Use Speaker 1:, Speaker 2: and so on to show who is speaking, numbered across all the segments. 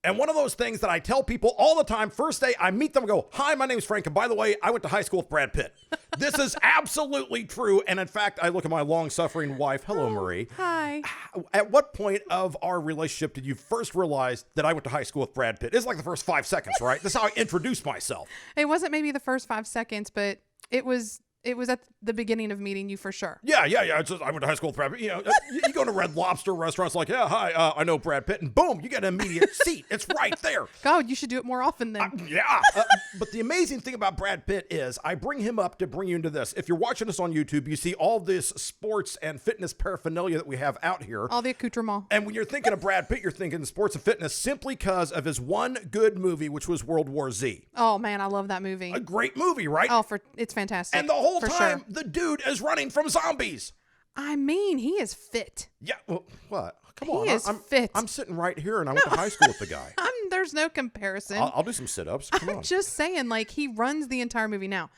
Speaker 1: And one of those things that I tell people all the time, first day I meet them, I go, hi, my name's Frank. And by the way, I went to high school with Brad Pitt. This is absolutely true. And in fact, I look at my long-suffering wife. Hello, Marie.
Speaker 2: Hi.
Speaker 1: At what point of our relationship did you first realize that I went to high school with Brad Pitt? It's like the first 5 seconds, right? That's how I introduced myself.
Speaker 2: It wasn't maybe the first 5 seconds, but it was at the beginning of meeting you for sure.
Speaker 1: Yeah. It's just, I went to high school with Brad Pitt. You know, you go to Red Lobster restaurants like, yeah, hi, I know Brad Pitt. And boom, you get an immediate seat. It's right there.
Speaker 2: God, you should do it more often then.
Speaker 1: But the amazing thing about Brad Pitt is I bring him up to bring you into this. If you're watching us on YouTube, you see all this sports and fitness paraphernalia that we have out here.
Speaker 2: All the accoutrement.
Speaker 1: And when you're thinking of Brad Pitt, you're thinking sports and fitness simply because of his one good movie, which was World War Z.
Speaker 2: Oh, man, I love that movie.
Speaker 1: A great movie, right?
Speaker 2: Oh, it's fantastic.
Speaker 1: And the whole time,
Speaker 2: sure.
Speaker 1: the dude is running from zombies.
Speaker 2: I mean, he is fit.
Speaker 1: Yeah, well, what? Come on.
Speaker 2: He is fit.
Speaker 1: I'm sitting right here, and I went to high school with the guy.
Speaker 2: There's no comparison.
Speaker 1: I'll do some sit-ups. Come on.
Speaker 2: I'm just saying, like, he runs the entire movie. Now,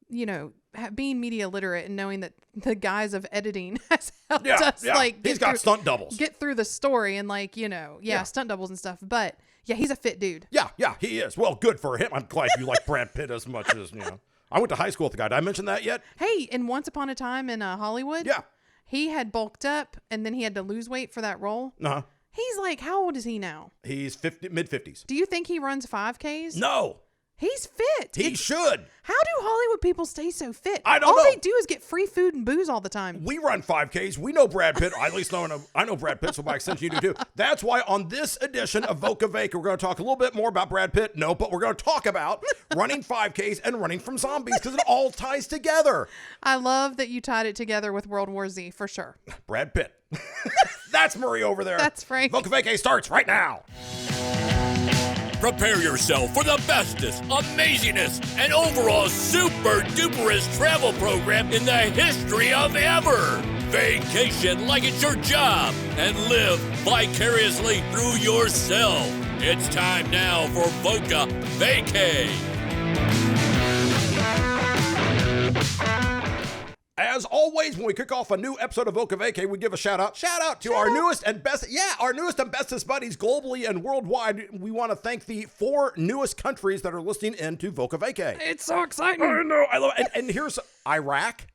Speaker 2: you know, being media literate and knowing that the guise of editing has helped us, like,
Speaker 1: he's got stunt doubles.
Speaker 2: Get through the story and, like, you know, stunt doubles and stuff. But, yeah, he's a fit dude.
Speaker 1: Yeah, he is. Well, good for him. I'm glad you like Brad Pitt as much as, you know. I went to high school with the guy. Did I mention that yet?
Speaker 2: Hey, and Once Upon a Time in Hollywood,
Speaker 1: yeah,
Speaker 2: he had bulked up and then he had to lose weight for that role.
Speaker 1: Uh-huh.
Speaker 2: He's like, how old is he now?
Speaker 1: He's mid-50s.
Speaker 2: Do you think he runs 5Ks?
Speaker 1: No.
Speaker 2: He's fit.
Speaker 1: He should.
Speaker 2: How do Hollywood people stay so fit?
Speaker 1: I don't know.
Speaker 2: All they do is get free food and booze all the time.
Speaker 1: We run 5Ks. We know Brad Pitt. I at least I know Brad Pitt, so by extension you do too. That's why on this edition of Voca Vacay, we're going to talk a little bit more about Brad Pitt. No, but we're going to talk about running 5Ks and running from zombies because it all ties together.
Speaker 2: I love that you tied it together with World War Z for sure.
Speaker 1: Brad Pitt. That's Marie over there.
Speaker 2: That's Frank.
Speaker 1: Voca Vacay starts right now.
Speaker 3: Prepare yourself for the bestest, amazingest, and overall super duperest travel program in the history of ever. Vacation like it's your job and live vicariously through yourself. It's time now for Voca Vacay.
Speaker 1: As always, when we kick off a new episode of Voca Vacay, we give a shout out to our newest and bestest buddies globally and worldwide. We want to thank the 4 newest countries that are listening in to Voca Vacay.
Speaker 2: It's so exciting.
Speaker 1: I know, I love it. And here's Iraq.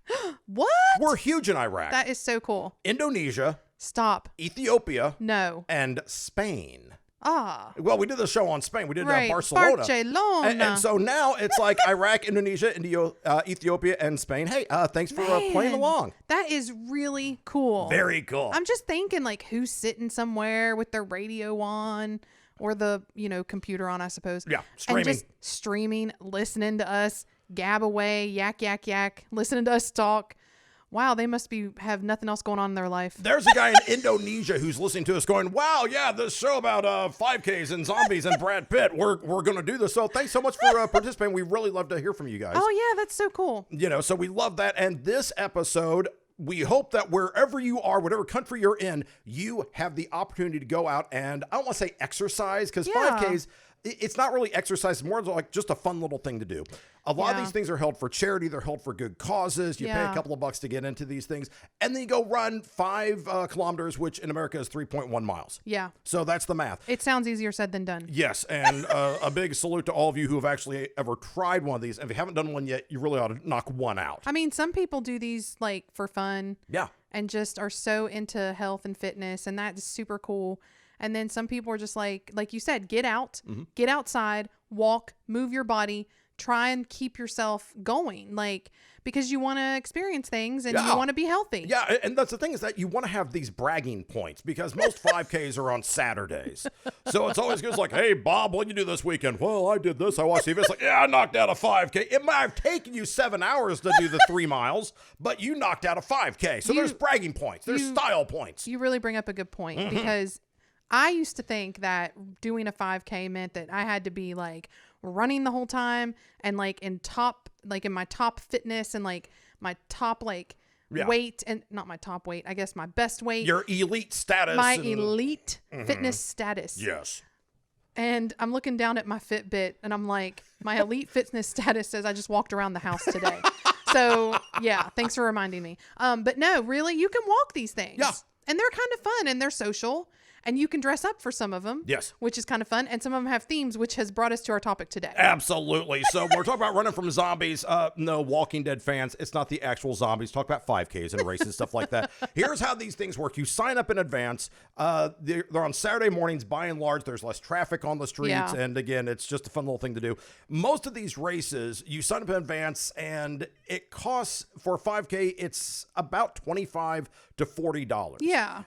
Speaker 2: What?
Speaker 1: We're huge in Iraq.
Speaker 2: That is so cool.
Speaker 1: Indonesia.
Speaker 2: Stop.
Speaker 1: Ethiopia.
Speaker 2: No.
Speaker 1: And Spain.
Speaker 2: Ah.
Speaker 1: Well, we did the show on Spain. We did
Speaker 2: right.
Speaker 1: Barcelona.
Speaker 2: Barcelona.
Speaker 1: And so now it's like Iraq, Indonesia, Ethiopia, and Spain. Hey, thanks for playing along.
Speaker 2: That is really cool.
Speaker 1: Very cool.
Speaker 2: I'm just thinking, like, who's sitting somewhere with their radio on or the, computer on, I suppose.
Speaker 1: Yeah, streaming.
Speaker 2: And just streaming, listening to us gab away, yak, yak, yak, listening to us talk. Wow, they must have nothing else going on in their life.
Speaker 1: There's a guy in Indonesia who's listening to us going, wow, yeah, this show about 5Ks and zombies and Brad Pitt, we're going to do this. So thanks so much for participating. We really love to hear from you guys.
Speaker 2: Oh, yeah, that's so cool.
Speaker 1: So we love that. And this episode, we hope that wherever you are, whatever country you're in, you have the opportunity to go out and, I don't want to say exercise, because 5Ks, it's not really exercise. It's more like just a fun little thing to do. A lot of these things are held for charity. They're held for good causes. You pay a couple of bucks to get into these things. And then you go run 5 kilometers, which in America is 3.1 miles. Yeah. So that's the math.
Speaker 2: It sounds easier said than done.
Speaker 1: Yes. And a big salute to all of you who have actually ever tried one of these. And if you haven't done one yet, you really ought to knock one out.
Speaker 2: I mean, some people do these like for fun.
Speaker 1: Yeah.
Speaker 2: And just are so into health and fitness. And that is super cool. And then some people are just like you said, get out, get outside, walk, move your body, try and keep yourself going, because you want to experience things and you want to be healthy.
Speaker 1: Yeah, and that's the thing is that you want to have these bragging points because most 5Ks are on Saturdays. So it's always good. It's like, hey, Bob, what'd you do this weekend? Well, I did this. I watched TV. It's like, yeah, I knocked out a 5K. It might have taken you 7 hours to do the 3 miles, but you knocked out a 5K. So there's bragging points. There's style points.
Speaker 2: You really bring up a good point because I used to think that doing a 5K meant that I had to be like running the whole time and in my top fitness and my top weight, and not my top weight, I guess my best weight.
Speaker 1: Your elite status.
Speaker 2: My elite fitness status.
Speaker 1: Yes.
Speaker 2: And I'm looking down at my Fitbit and I'm like, my elite fitness status says I just walked around the house today. So yeah, thanks for reminding me. But no, really, you can walk these things.
Speaker 1: Yeah.
Speaker 2: And they're kind of fun and they're social. And you can dress up for some of them.
Speaker 1: Yes.
Speaker 2: Which is kind of fun. And some of them have themes, which has brought us to our topic today.
Speaker 1: Absolutely. So we're talking about running from zombies. No, Walking Dead fans, it's not the actual zombies. Talk about 5Ks and races, stuff like that. Here's how these things work. You sign up in advance. They're on Saturday mornings, by and large. There's less traffic on the streets.
Speaker 2: Yeah.
Speaker 1: And again, it's just a fun little thing to do. Most of these races, you sign up in advance, and it costs, for a 5K, it's about $25 to $40.
Speaker 2: Yeah.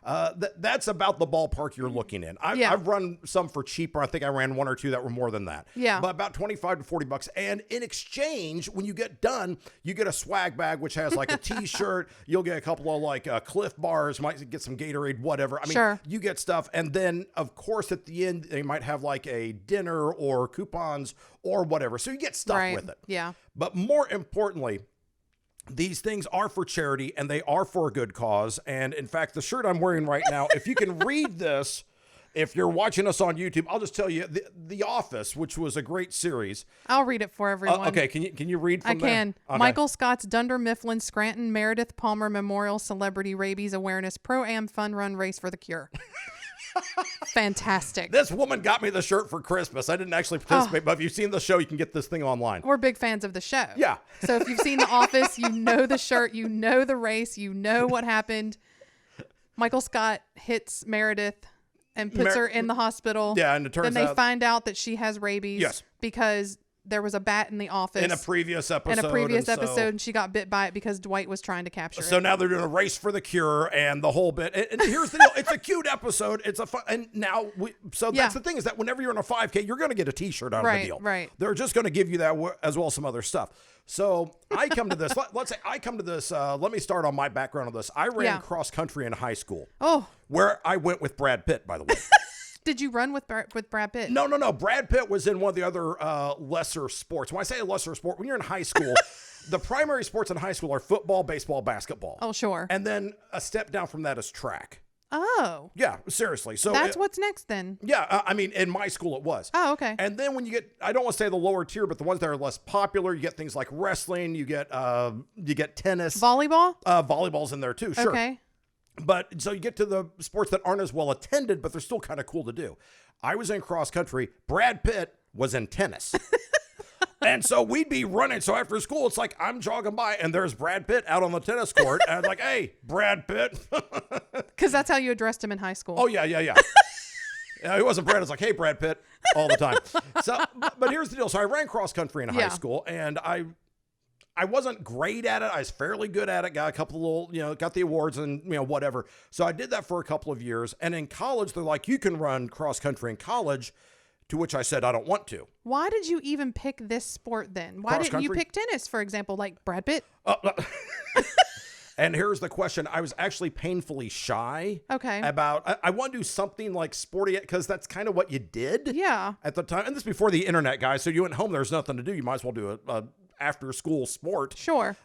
Speaker 1: That's about the ballpark you're looking in. I've run some for cheaper. I think I ran one or two that were more than that.
Speaker 2: Yeah.
Speaker 1: But about $25 to $40. And in exchange, when you get done, you get a swag bag, which has like a t-shirt. You'll get a couple of like Cliff bars, might get some Gatorade, whatever. I mean,
Speaker 2: Sure.
Speaker 1: you get stuff. And then, of course, at the end, they might have like a dinner or coupons or whatever. So you get stuff with it.
Speaker 2: Yeah.
Speaker 1: But more importantly, these things are for charity and they are for a good cause. And in fact, the shirt I'm wearing right now, if you can read this, if you're watching us on YouTube, I'll just tell you, The Office, which was a great series.
Speaker 2: I'll read it for everyone.
Speaker 1: Okay, can you read from
Speaker 2: I can.
Speaker 1: there? Okay.
Speaker 2: Michael Scott's Dunder Mifflin Scranton Meredith Palmer Memorial Celebrity Rabies Awareness Pro-Am Fun Run Race for the Cure. Fantastic.
Speaker 1: This woman got me the shirt for Christmas. I didn't actually participate, but if you've seen the show, you can get this thing online.
Speaker 2: We're big fans of the show.
Speaker 1: Yeah.
Speaker 2: So if you've seen The Office, you know the shirt, you know the race, you know what happened. Michael Scott hits Meredith and puts her in the hospital.
Speaker 1: Yeah, and it turns out...
Speaker 2: Then they find out that she has rabies.
Speaker 1: Yes.
Speaker 2: Because there was a bat in the office.
Speaker 1: In a previous episode.
Speaker 2: And she got bit by it because Dwight was trying to capture it.
Speaker 1: So now they're doing a race for the cure and the whole bit. And here's the deal. It's a cute episode. It's a fun. And now, that's the thing, is that whenever you're in a 5K, you're going to get a t-shirt out of the deal.
Speaker 2: Right.
Speaker 1: They're just going to give you that as well as some other stuff. So I come to this. Let's say I come to this. Let me start on my background on this. I ran cross country in high school.
Speaker 2: Oh.
Speaker 1: Where I went with Brad Pitt, by the way.
Speaker 2: Did you run with Brad Pitt?
Speaker 1: No. Brad Pitt was in one of the other lesser sports. When I say a lesser sport, when you're in high school, the primary sports in high school are football, baseball, basketball.
Speaker 2: Oh, sure.
Speaker 1: And then a step down from that is track.
Speaker 2: Oh.
Speaker 1: Yeah, seriously. So
Speaker 2: that's what's next then.
Speaker 1: Yeah, I mean, in my school it was.
Speaker 2: Oh, okay.
Speaker 1: And then when you get, I don't want to say the lower tier, but the ones that are less popular, you get things like wrestling, you get tennis.
Speaker 2: Volleyball?
Speaker 1: Volleyball's in there too, sure.
Speaker 2: Okay.
Speaker 1: But so you get to the sports that aren't as well attended, but they're still kind of cool to do. I was in cross country. Brad Pitt was in tennis. And so we'd be running. So after school, it's like I'm jogging by and there's Brad Pitt out on the tennis court. And I'm like, hey, Brad Pitt.
Speaker 2: Because that's how you addressed him in high school.
Speaker 1: Oh, yeah. Yeah, he wasn't Brad. It's like, hey, Brad Pitt, all the time. So, but here's the deal. So I ran cross country in high school, and I wasn't great at it. I was fairly good at it. Got a couple of little, got the awards and, whatever. So I did that for a couple of years. And in college, they're like, you can run cross country in college, to which I said, I don't want to.
Speaker 2: Why did you even pick this sport then? Why didn't you pick tennis, for example, like Brad Pitt?
Speaker 1: And here's the question. I was actually painfully shy about, I want to do something like sporty, because that's kind of what you did at the time. And this is before the internet, guys. So you went home, there's nothing to do. You might as well do a after school sport.
Speaker 2: Sure.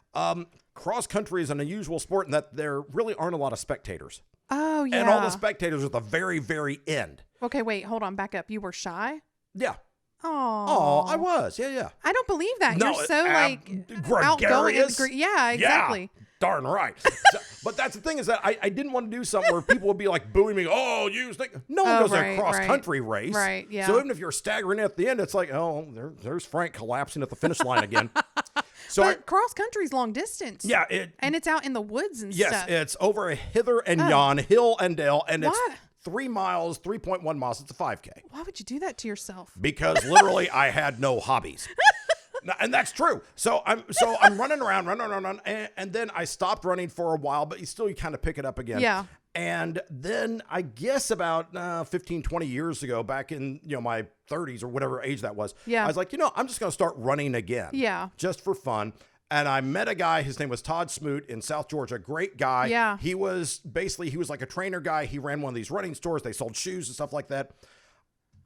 Speaker 1: Cross country is an unusual sport in that there really aren't a lot of spectators.
Speaker 2: Oh, yeah.
Speaker 1: And all the spectators are at the very, very end.
Speaker 2: Okay, wait, hold on, back up. You were shy?
Speaker 1: Yeah.
Speaker 2: Oh,
Speaker 1: I was. Yeah.
Speaker 2: I don't believe that.
Speaker 1: No,
Speaker 2: You're so
Speaker 1: gregarious.
Speaker 2: outgoing. Yeah, exactly.
Speaker 1: Yeah, darn right. But that's the thing, is that I didn't want to do something where people would be like booing me. Oh, you think no one goes a cross country race,
Speaker 2: right? Yeah.
Speaker 1: So even if you're staggering at the end, it's like, oh, there's Frank collapsing at the finish line again. So
Speaker 2: but cross country's long distance.
Speaker 1: Yeah,
Speaker 2: and it's out in the woods and
Speaker 1: stuff. Yes, it's over a hither and yon, hill and dale, and it's 3 miles, 3.1 miles. It's a 5K.
Speaker 2: Why would you do that to yourself?
Speaker 1: Because literally I had no hobbies. And that's true. So I'm running around, and then I stopped running for a while, but you kind of pick it up again.
Speaker 2: Yeah.
Speaker 1: And then I guess about 15, 20 years ago, back in my 30s or whatever age that was, I was like, I'm just going to start running again.
Speaker 2: Yeah.
Speaker 1: Just for fun. And I met a guy, his name was Todd Smoot in South Georgia. Great guy.
Speaker 2: Yeah.
Speaker 1: He was like a trainer guy. He ran one of these running stores. They sold shoes and stuff like that.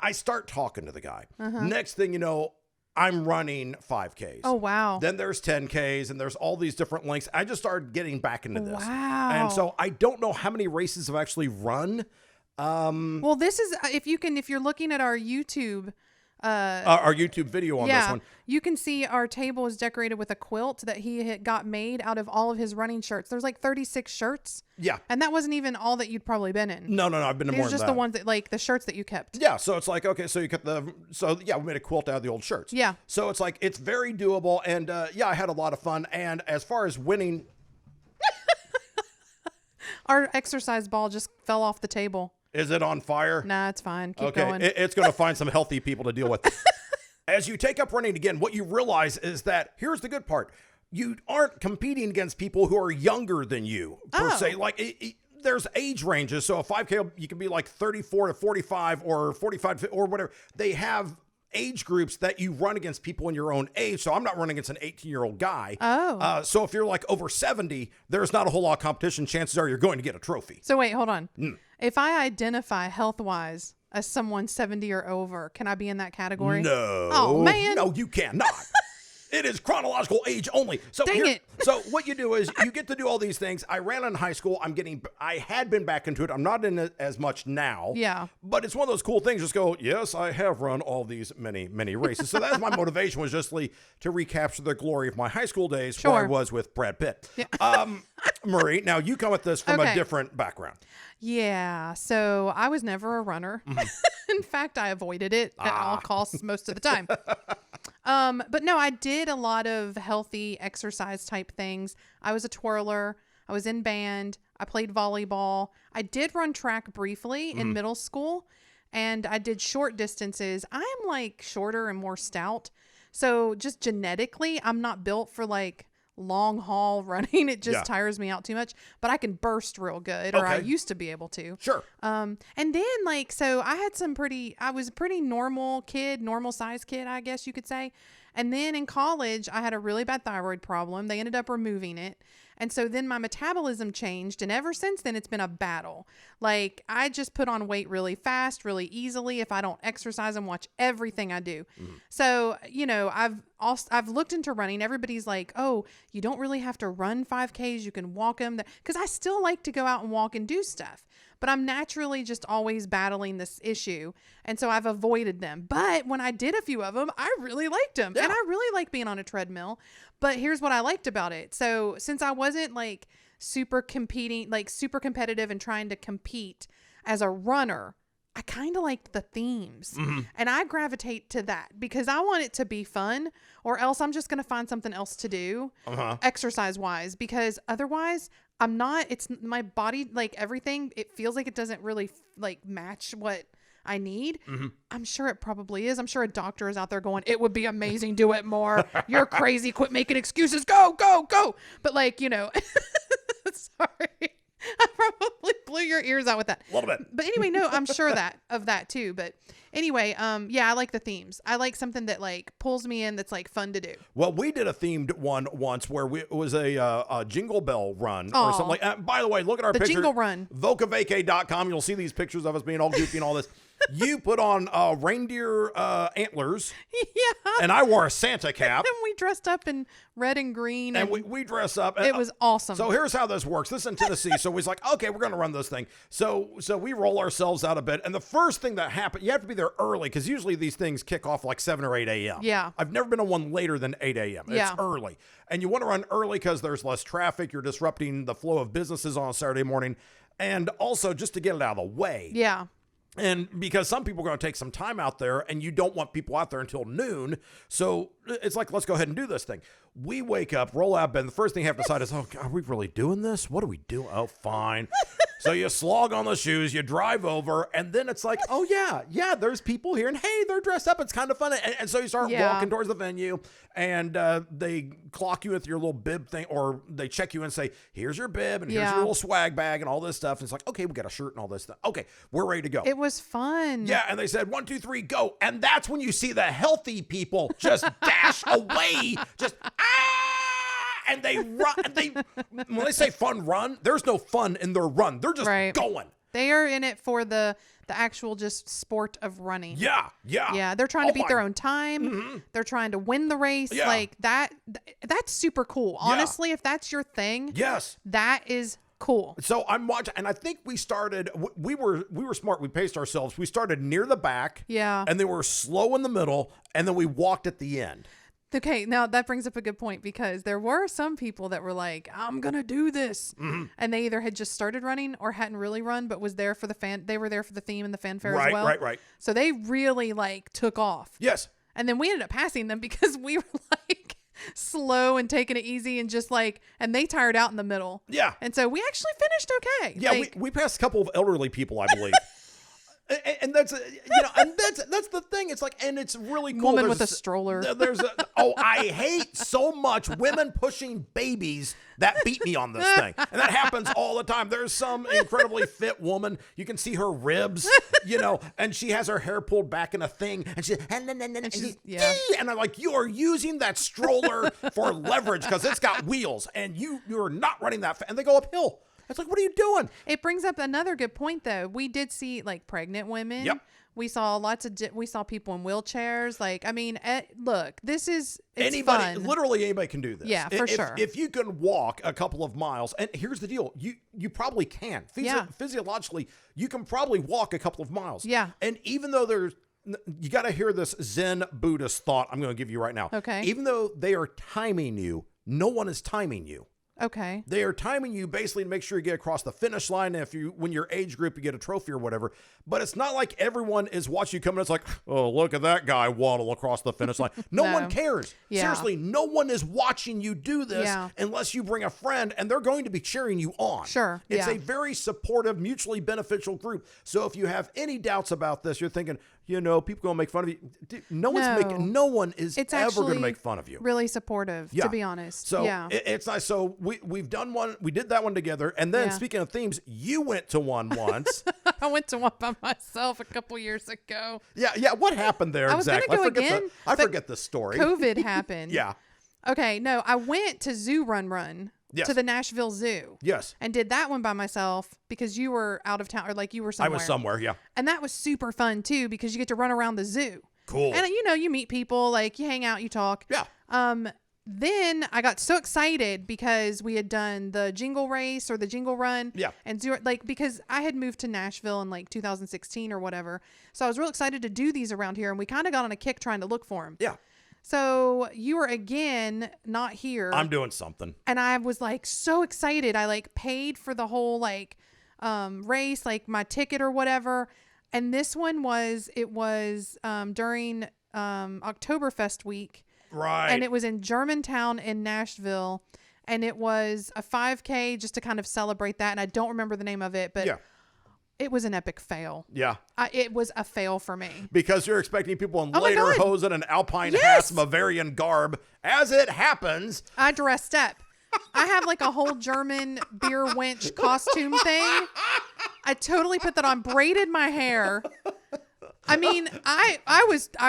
Speaker 1: I start talking to the guy. Next thing you know, I'm running 5Ks.
Speaker 2: Oh, wow.
Speaker 1: Then there's 10Ks and there's all these different lengths. I just started getting back into this.
Speaker 2: Wow.
Speaker 1: And so I don't know how many races I've actually run.
Speaker 2: Well, this is, if you're looking at our YouTube
Speaker 1: our YouTube video on this one.
Speaker 2: You can see our table is decorated with a quilt that he had got made out of all of his running shirts. There's like 36 shirts.
Speaker 1: Yeah.
Speaker 2: And that wasn't even all that you'd probably been in.
Speaker 1: No. I've been in more than that.
Speaker 2: Just the ones that, like, the shirts that you kept.
Speaker 1: Yeah. So it's like, okay, so you got we made a quilt out of the old shirts.
Speaker 2: Yeah.
Speaker 1: So it's like, it's very doable. And I had a lot of fun. And as far as winning.
Speaker 2: Our exercise ball just fell off the table.
Speaker 1: Is it on fire?
Speaker 2: Nah, it's fine. Keep going.
Speaker 1: It's going to find some healthy people to deal with. As you take up running again, what you realize is that here's the good part. You aren't competing against people who are younger than you, per se. Like, there's age ranges. So a 5K, you can be like 34 to 45 or 45 or whatever. They have age groups that you run against people in your own age. So I'm not running against an 18-year-old guy.
Speaker 2: Oh.
Speaker 1: So if you're like over 70, there's not a whole lot of competition. Chances are you're going to get a trophy.
Speaker 2: So wait, hold on. If I identify health-wise as someone 70 or over, can I be in that category?
Speaker 1: No.
Speaker 2: Oh, man.
Speaker 1: No, you cannot. It is chronological age only. So
Speaker 2: Dang it.
Speaker 1: So what you do is you get to do all these things. I ran in high school. I had been back into it. I'm not in it as much now.
Speaker 2: Yeah.
Speaker 1: But it's one of those cool things. Just go, yes, I have run all these many races. So that's my motivation, was just to recapture the glory of my high school days where I was with Brad Pitt. Yeah. Marie, now you come at this from a different background.
Speaker 2: Yeah. So I was never a runner. In fact, I avoided it at all costs most of the time. But no, I did a lot of healthy exercise type things. I was a twirler. I was in band. I played volleyball. I did run track briefly in middle school, and I did short distances. I'm like shorter and more stout. So just genetically, I'm not built for like long haul running. It just tires me out too much, but I can burst real good, or I used to be able to.
Speaker 1: Sure.
Speaker 2: And then so I had I was a pretty normal size kid, I guess you could say. And then in college, I had a really bad thyroid problem. They ended up removing it. And so then my metabolism changed. And ever since then, it's been a battle. Like, I just put on weight really fast, really easily if I don't exercise and watch everything I do. So, I've looked into running. Everybody's like, oh, you don't really have to run 5Ks. You can walk them. Because I still like to go out and walk and do stuff. But I'm naturally just always battling this issue. And so I've avoided them. But when I did a few of them, I really liked them. Yeah. And I really like being on a treadmill. But here's what I liked about it. So since I wasn't like super competitive and trying to compete as a runner, I kind of liked the themes. And I gravitate to that because I want it to be fun, or else I'm just going to find something else to do exercise wise, because otherwise it's my body, like everything, it feels like it doesn't really like match what I need. I'm sure it probably is. I'm sure a doctor is out there going, it would be amazing. Do it more. You're crazy. Quit making excuses. Go. But sorry. I probably blew your ears out with that.
Speaker 1: A little bit.
Speaker 2: But anyway, no, I'm sure of that too. But anyway, I like the themes. I like something that like pulls me in, that's like fun to do.
Speaker 1: Well, we did a themed one once where it was a jingle bell run or something like that. By the way, look at our picture.
Speaker 2: Jingle run.
Speaker 1: VocaVacay.com. You'll see these pictures of us being all goofy and all this. You put on reindeer antlers. Yeah. And I wore a Santa cap.
Speaker 2: And we dressed up in red and green.
Speaker 1: And we dress up.
Speaker 2: It was awesome.
Speaker 1: So here's how this works. This is in Tennessee. So we're like, okay, we're going to run this thing. So we roll ourselves out of bed. And the first thing that happened, you have to be there early because usually these things kick off like 7 or 8 a.m.
Speaker 2: Yeah.
Speaker 1: I've never been on one later than 8 a.m. It's early. And you want to run early because there's less traffic. You're disrupting the flow of businesses on a Saturday morning. And also just to get it out of the way.
Speaker 2: Yeah.
Speaker 1: And because some people are going to take some time out there and you don't want people out there until noon. So it's like, let's go ahead and do this thing. We wake up, roll out of bed. And the first thing you have to decide is, oh, are we really doing this? What are we doing? Oh, fine. So you slog on the shoes, you drive over, and then it's like, oh, yeah, there's people here. And hey, they're dressed up. It's kind of fun. And so you start walking towards the venue, and they clock you with your little bib thing, or they check you and say, here's your bib, and here's your little swag bag, and all this stuff. And it's like, okay, we got a shirt and all this stuff. Okay, we're ready to go.
Speaker 2: It was fun.
Speaker 1: Yeah, and they said, 1, 2, 3, go. And that's when you see the healthy people just dash away, just, and they run. When they say fun run, there's no fun in their run. They're just going.
Speaker 2: They are in it for the actual just sport of running.
Speaker 1: Yeah.
Speaker 2: They're trying to beat their own time. They're trying to win the race.
Speaker 1: Yeah.
Speaker 2: Like that. That's super cool. Honestly, if that's your thing,
Speaker 1: yes,
Speaker 2: that is cool.
Speaker 1: So I'm watching, and I think we started. We were smart. We paced ourselves. We started near the back.
Speaker 2: Yeah.
Speaker 1: And then we were slow in the middle, and then we walked at the end.
Speaker 2: Okay, now that brings up a good point because there were some people that were like, I'm going to do this.
Speaker 1: Mm-hmm.
Speaker 2: And they either had just started running or hadn't really run, but was there for they were there for the theme and the fanfare
Speaker 1: Right,
Speaker 2: as well.
Speaker 1: right.
Speaker 2: So they really like took off.
Speaker 1: Yes.
Speaker 2: And then we ended up passing them because we were like slow and taking it easy and just like, and they tired out in the middle.
Speaker 1: Yeah.
Speaker 2: And so we actually finished okay.
Speaker 1: Yeah,
Speaker 2: like,
Speaker 1: we passed a couple of elderly people, I believe. And that's and that's the thing. It's like, and it's really cool.
Speaker 2: Woman with a stroller.
Speaker 1: I hate so much women pushing babies that beat me on this thing, and that happens all the time. There's some incredibly fit woman. You can see her ribs, and she has her hair pulled back in a thing, and and I'm like, you are using that stroller for leverage because it's got wheels, and you're not running that, and they go uphill. It's like, what are you doing?
Speaker 2: It brings up another good point, though. We did see like pregnant women.
Speaker 1: Yep.
Speaker 2: We saw we saw people in wheelchairs. Like, I mean, look, it's
Speaker 1: anybody,
Speaker 2: fun.
Speaker 1: Literally anybody can do this.
Speaker 2: Yeah, for sure.
Speaker 1: If you can walk a couple of miles, and here's the deal, you probably can. Physiologically, you can probably walk a couple of miles.
Speaker 2: Yeah.
Speaker 1: And even though you got to hear this Zen Buddhist thought I'm going to give you right now.
Speaker 2: Okay.
Speaker 1: Even though they are timing you, no one is timing you.
Speaker 2: Okay.
Speaker 1: They are timing you basically to make sure you get across the finish line. And when your age group, you get a trophy or whatever. But it's not like everyone is watching you come in. It's like, oh, look at that guy waddle across the finish line. No one cares.
Speaker 2: Yeah.
Speaker 1: Seriously, no one is watching you do this unless you bring a friend, and they're going to be cheering you on.
Speaker 2: Sure.
Speaker 1: It's a very supportive, mutually beneficial group. So if you have any doubts about this, you're thinking, people going to make fun of you. Dude, no one is ever going to make fun of you.
Speaker 2: Really supportive, to be honest.
Speaker 1: So it's nice. So we've done one. We did that one together. And then speaking of themes, you went to one once.
Speaker 2: I went to one by myself a couple years ago.
Speaker 1: Yeah. What happened there exactly? I forget the story.
Speaker 2: COVID happened.
Speaker 1: Yeah.
Speaker 2: Okay. No, I went to Zoo Run.
Speaker 1: Yes.
Speaker 2: To the Nashville Zoo.
Speaker 1: Yes.
Speaker 2: And did that one by myself because you were out of town or like you were somewhere.
Speaker 1: I was somewhere, yeah.
Speaker 2: And that was super fun too because you get to run around the zoo.
Speaker 1: Cool.
Speaker 2: And you meet people, like you hang out, you talk.
Speaker 1: Yeah.
Speaker 2: Then I got so excited because we had done the jingle race or the jingle run.
Speaker 1: Yeah.
Speaker 2: And because I had moved to Nashville in like 2016 or whatever. So I was real excited to do these around here, and we kind of got on a kick trying to look for them.
Speaker 1: Yeah.
Speaker 2: So you were again not here.
Speaker 1: I'm doing something.
Speaker 2: And I was like so excited. I like paid for the whole like race, like my ticket or whatever. And this one was during Oktoberfest week.
Speaker 1: Right.
Speaker 2: And it was in Germantown in Nashville. And it was a 5K just to kind of celebrate that. And I don't remember the name of it, but it was an epic fail.
Speaker 1: Yeah.
Speaker 2: It was a fail for me.
Speaker 1: Because you're expecting people in lederhosen and alpine hats, Bavarian garb. As it happens.
Speaker 2: I dressed up. I have like a whole German beer wench costume thing. I totally put that on, braided my hair. I mean, I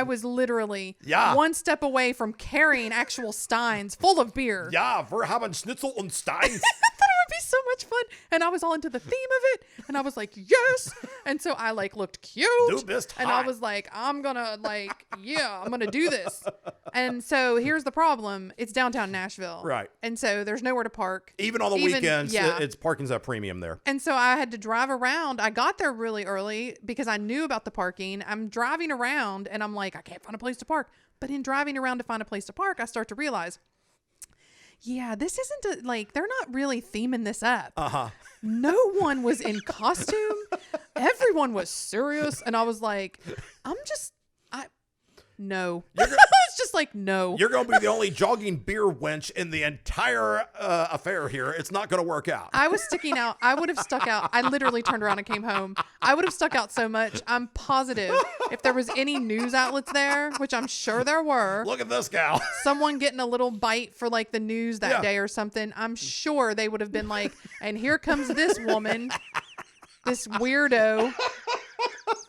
Speaker 2: was literally one step away from carrying actual steins full of beer.
Speaker 1: Yeah, wir haben Schnitzel und Steins.
Speaker 2: It would be so much fun. And I was all into the theme of it. And I was like, yes. And so I like looked cute.
Speaker 1: Du bist hot.
Speaker 2: And I was like, I'm going to do this. And so here's the problem. It's downtown Nashville.
Speaker 1: Right.
Speaker 2: And so there's nowhere to park.
Speaker 1: Even on the weekends, it's parking's at premium there.
Speaker 2: And so I had to drive around. I got there really early because I knew about the parking. I'm driving around and I'm like, I can't find a place to park. But in driving around to find a place to park, I start to realize, this isn't they're not really theming this up.
Speaker 1: Uh-huh.
Speaker 2: No one was in costume. Everyone was serious. And I was like, no. I was just like, no.
Speaker 1: You're going to be the only jogging beer wench in the entire affair here. It's not going to work out.
Speaker 2: I was sticking out. I would have stuck out. I literally turned around and came home. I would have stuck out so much. I'm positive if there was any news outlets there, which I'm sure there were.
Speaker 1: Look at this gal.
Speaker 2: Someone getting a little bite for like the news that day or something. I'm sure they would have been like, and here comes this woman, this weirdo.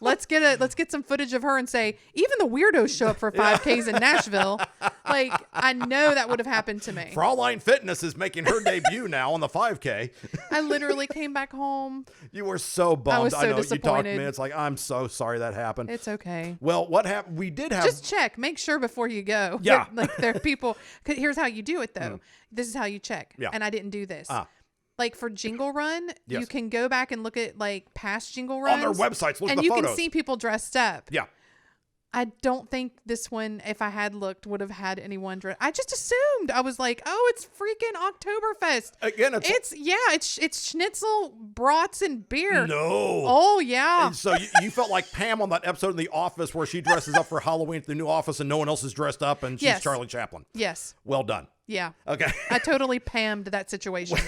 Speaker 2: Let's get some footage of her and say, even the weirdos show up for 5Ks in Nashville. Like, I know that would have happened to me.
Speaker 1: Fraulein Fitness is making her debut now on the 5K.
Speaker 2: I literally came back home.
Speaker 1: You were so bummed.
Speaker 2: I was so
Speaker 1: know
Speaker 2: disappointed.
Speaker 1: You talked to me. It's like, I'm so sorry that happened.
Speaker 2: It's okay.
Speaker 1: Well, what happened? We did have...
Speaker 2: Just check. Make sure before you go.
Speaker 1: Yeah.
Speaker 2: Like, there are people... Here's how you do it, though. This is how you check.
Speaker 1: Yeah.
Speaker 2: And I didn't do this. like for Jingle Run,
Speaker 1: Yes.
Speaker 2: you can go back and look at like past Jingle
Speaker 1: On
Speaker 2: Runs.
Speaker 1: their websites, look at
Speaker 2: and
Speaker 1: the
Speaker 2: you
Speaker 1: photos.
Speaker 2: can see people dressed up.
Speaker 1: Yeah.
Speaker 2: I don't think this one, if I had looked, would have had anyone dressed. I just assumed. I was like, oh, it's freaking Oktoberfest.
Speaker 1: Again,
Speaker 2: it's schnitzel, brats, and beer.
Speaker 1: No.
Speaker 2: Oh, yeah.
Speaker 1: And so you felt like Pam on that episode in The Office where she dresses up for Halloween at the new office and no one else is dressed up and she's
Speaker 2: Yes.
Speaker 1: Charlie Chaplin.
Speaker 2: Yes.
Speaker 1: Well done.
Speaker 2: Yeah.
Speaker 1: Okay.
Speaker 2: I totally Pammed that situation.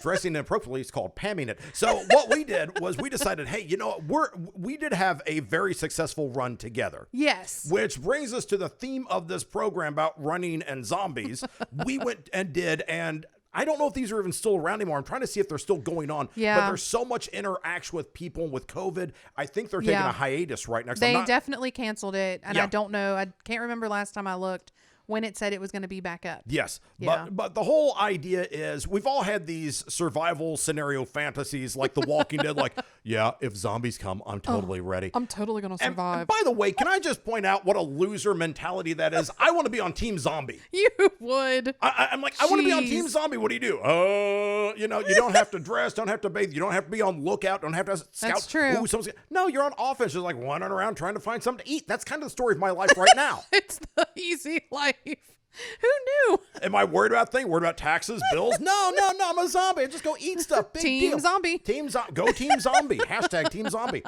Speaker 1: Dressing inappropriately is called pamming it. So what we did was we decided, hey, you know what? We did have a very successful run together.
Speaker 2: Yes.
Speaker 1: Which brings us to the theme of this program about running and zombies. We went and did, and I don't know if these are even still around anymore. I'm trying to see if they're still going on.
Speaker 2: Yeah.
Speaker 1: But there's so much interaction with people with COVID. I think they're taking a hiatus right now.
Speaker 2: They definitely canceled it. And
Speaker 1: Yeah.
Speaker 2: I don't know. I can't remember last time I looked when it said it was going to be back up.
Speaker 1: Yes.
Speaker 2: Yeah.
Speaker 1: But the whole idea is we've all had these survival scenario fantasies like The Walking Dead, like, yeah, if zombies come, I'm totally ready.
Speaker 2: I'm totally going to
Speaker 1: And
Speaker 2: survive.
Speaker 1: by the way, can I just point out what a loser mentality that is? I want to be on Team Zombie.
Speaker 2: You would.
Speaker 1: I'm like, I want to be on
Speaker 2: Jeez.
Speaker 1: Team Zombie. What do? You know, you don't have to dress, don't have to bathe, you don't have to be on lookout, don't have to scout.
Speaker 2: That's true.
Speaker 1: Ooh, no, you're on offense, just like running around trying to find something to eat. That's kind of the story of my life right now.
Speaker 2: It's the easy life. Who knew?
Speaker 1: Am I worried about things? Worried about taxes, bills? No, I'm a zombie. I just go eat stuff. Big
Speaker 2: Team
Speaker 1: deal.
Speaker 2: Zombie.
Speaker 1: Go Team Zombie. Hashtag Team Zombie.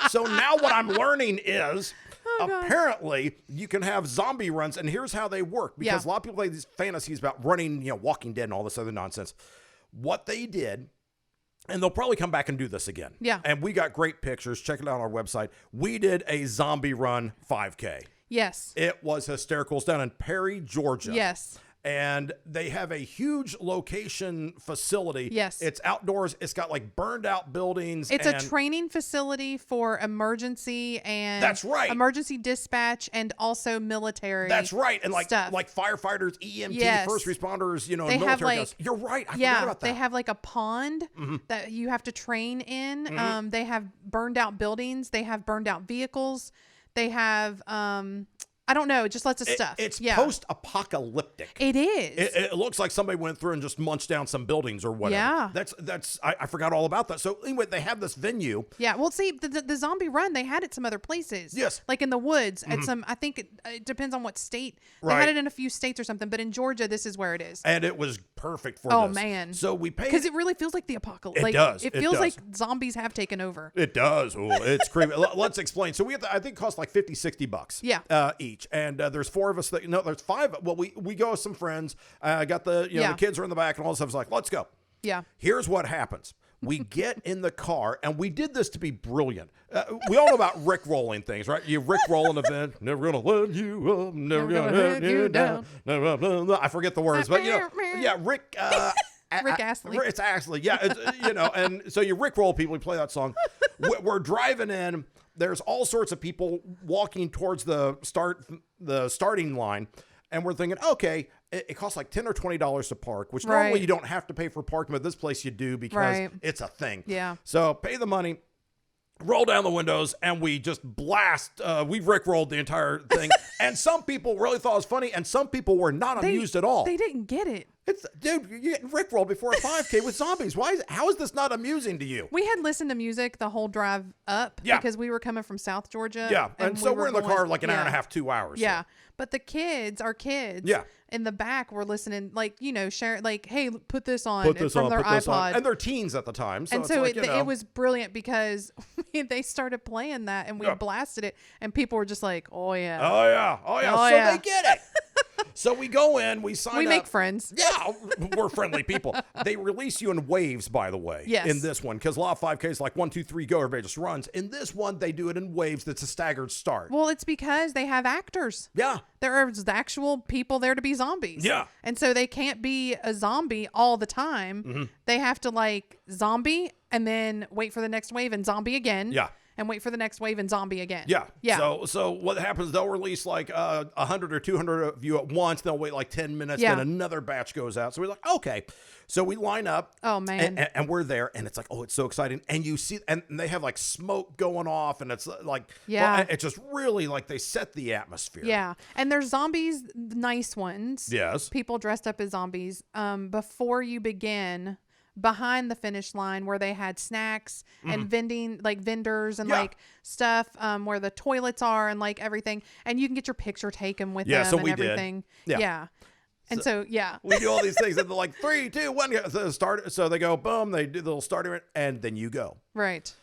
Speaker 1: So now what I'm learning is apparently you can have zombie runs, and here's how they work. Because a lot of people play these fantasies about running, Walking Dead and all this other nonsense. What they did, and they'll probably come back and do this again.
Speaker 2: Yeah.
Speaker 1: And we got great pictures. Check it out on our website. We did a zombie run 5K.
Speaker 2: Yes.
Speaker 1: It was hysterical. It's down in Perry, Georgia.
Speaker 2: Yes.
Speaker 1: And they have a huge location facility.
Speaker 2: Yes.
Speaker 1: It's outdoors. It's got like burned out buildings.
Speaker 2: It's a training facility for emergency and
Speaker 1: That's right.
Speaker 2: emergency dispatch and also military.
Speaker 1: That's right. And like
Speaker 2: stuff.
Speaker 1: firefighters, EMT,
Speaker 2: Yes.
Speaker 1: first responders,
Speaker 2: They
Speaker 1: military
Speaker 2: have, like-
Speaker 1: guys. You're right. I forgot about that.
Speaker 2: They have like a pond that you have to train in. They have burned out buildings. They have burned out vehicles. They have I don't know, just lots of stuff.
Speaker 1: It's post-apocalyptic.
Speaker 2: It is.
Speaker 1: It looks like somebody went through and just munched down some buildings or whatever.
Speaker 2: Yeah.
Speaker 1: I forgot all about that. So anyway, they have this venue.
Speaker 2: Yeah, well, see, the zombie run, they had it some other places.
Speaker 1: Yes.
Speaker 2: Like in the woods at some, I think it depends on what state. They
Speaker 1: Right.
Speaker 2: had it in a few states or something, but in Georgia, this is where it is.
Speaker 1: And it was perfect for
Speaker 2: Oh,
Speaker 1: this.
Speaker 2: man.
Speaker 1: So we paid.
Speaker 2: Because it really feels like the apocalypse.
Speaker 1: It
Speaker 2: Like,
Speaker 1: does.
Speaker 2: It
Speaker 1: It
Speaker 2: feels
Speaker 1: does.
Speaker 2: like zombies have taken over.
Speaker 1: It does. Ooh, it's creepy. Let's explain. So I think it costs like $50-$60.
Speaker 2: Yeah.
Speaker 1: Each. And there's four of us there's five. Well, we go with some friends. Got the
Speaker 2: Yeah.
Speaker 1: the kids are in the back and all this stuff. It's like, let's go.
Speaker 2: Yeah.
Speaker 1: Here's what happens. We get in the car, and we did this to be brilliant. We all know about Rick rolling things, right? You Rick roll an event, never gonna let you up, never gonna let you down. I forget the words, but yeah, Rick.
Speaker 2: Rick Astley.
Speaker 1: It's Astley, yeah. It's, and so you Rick roll people. We play that song. We're driving in. There's all sorts of people walking towards the starting line. And we're thinking, okay, it costs like $10 or $20 to park, which normally
Speaker 2: Right.
Speaker 1: you don't have to pay for parking, but this place you do because
Speaker 2: Right.
Speaker 1: it's a thing.
Speaker 2: Yeah.
Speaker 1: So pay the money, roll down the windows, and we just blast. We've rickrolled the entire thing. And some people really thought it was funny, and some people were not amused at all.
Speaker 2: They didn't get it.
Speaker 1: Dude, you're getting rickrolled before a 5K with zombies. How is this not amusing to you?
Speaker 2: We had listened to music the whole drive up
Speaker 1: Yeah.
Speaker 2: because we were coming from South Georgia.
Speaker 1: Yeah, and so we're in the car like an hour and a
Speaker 2: yeah.
Speaker 1: half, 2 hours. so.
Speaker 2: Yeah. But the kids, our kids,
Speaker 1: Yeah.
Speaker 2: in the back were listening, like, sharing, like, hey, put this on
Speaker 1: Put this
Speaker 2: from
Speaker 1: on,
Speaker 2: their
Speaker 1: put this on.
Speaker 2: iPod.
Speaker 1: And they're teens at the time. So
Speaker 2: And
Speaker 1: it's
Speaker 2: so
Speaker 1: like,
Speaker 2: it was brilliant because they started playing that and we
Speaker 1: Yeah.
Speaker 2: blasted it and people were just like, oh yeah.
Speaker 1: Oh, yeah.
Speaker 2: Oh,
Speaker 1: so
Speaker 2: yeah.
Speaker 1: they get it. So we go in, we sign up.
Speaker 2: We make friends.
Speaker 1: Yeah, we're friendly people. They release you in waves, by the way.
Speaker 2: Yes.
Speaker 1: In this one, because a lot of 5Ks like 1, 2, 3, go. Everybody just runs. In this one, they do it in waves. That's a staggered start.
Speaker 2: Well, it's because they have actors.
Speaker 1: Yeah.
Speaker 2: There are actual people there to be zombies.
Speaker 1: Yeah.
Speaker 2: And so they can't be a zombie all the time.
Speaker 1: Mm-hmm.
Speaker 2: They have to like zombie and then wait for the next wave and zombie again.
Speaker 1: Yeah.
Speaker 2: and wait for the next wave and zombie again.
Speaker 1: Yeah.
Speaker 2: Yeah.
Speaker 1: So what happens, they'll release like 100 or 200 of you at once. They'll wait like 10 minutes.
Speaker 2: Yeah.
Speaker 1: Then another batch goes out. So we're like, okay. So we line up.
Speaker 2: Oh, man.
Speaker 1: And we're there. And it's like, oh, it's so exciting. And you see, and they have like smoke going off. And it's like,
Speaker 2: Yeah.
Speaker 1: well, it's just really like they set the atmosphere.
Speaker 2: Yeah. And there's zombies, nice ones.
Speaker 1: Yes.
Speaker 2: People dressed up as zombies before you begin, behind the finish line, where they had snacks and vendors and
Speaker 1: Yeah.
Speaker 2: like stuff where the toilets are and like everything, and you can get your picture taken with them
Speaker 1: So
Speaker 2: and
Speaker 1: we did.
Speaker 2: everything.
Speaker 1: Yeah.
Speaker 2: And so
Speaker 1: We do all these things and they're like 3, 2, 1, start. So they go boom, they do the little starter, and then you go.
Speaker 2: right.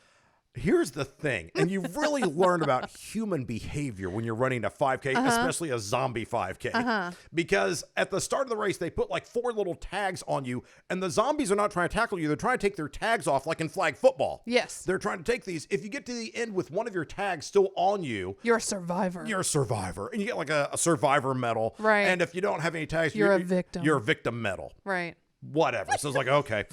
Speaker 1: Here's the thing, and you really learn about human behavior when you're running a 5K, especially a zombie 5K. Because at the start of the race, they put like 4 little tags on you, and the zombies are not trying to tackle you. They're trying to take their tags off like in flag football.
Speaker 2: Yes.
Speaker 1: They're trying to take these. If you get to the end with one of your tags still on you,
Speaker 2: You're a survivor.
Speaker 1: you're a survivor. And you get like a survivor medal.
Speaker 2: Right.
Speaker 1: And if you don't have any tags,
Speaker 2: You're a victim.
Speaker 1: You're a victim medal.
Speaker 2: right.
Speaker 1: Whatever. So it's like, okay.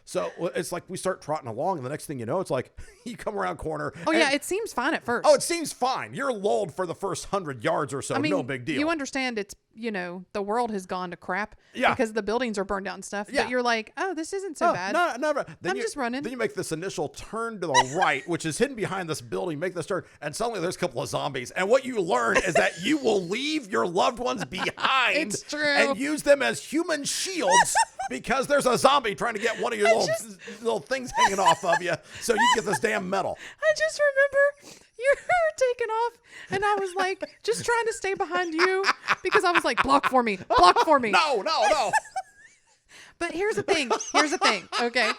Speaker 1: So it's like we start trotting along, and the next thing you know, it's like you come around corner.
Speaker 2: Oh,
Speaker 1: and-
Speaker 2: yeah. It seems fine at first.
Speaker 1: Oh, it seems fine. You're lulled for the first 100 yards or so.
Speaker 2: I mean,
Speaker 1: no big deal.
Speaker 2: You understand it's, the world has gone to crap
Speaker 1: Yeah.
Speaker 2: because the buildings are burned out and stuff.
Speaker 1: Yeah.
Speaker 2: But you're like, oh, this isn't so bad.
Speaker 1: No. Then
Speaker 2: I'm just running.
Speaker 1: Then you make this initial turn to the right, which is hidden behind this building. Make this turn, and suddenly there's a couple of zombies. And what you learn is that you will leave your loved ones behind
Speaker 2: It's true.
Speaker 1: and use them as human shields because there's a zombie trying to get one of your little things hanging off of you so you get this damn medal.
Speaker 2: I just remember you were taking off, and I was like, just trying to stay behind you because I was like, block for me.
Speaker 1: No.
Speaker 2: But here's the thing. Okay.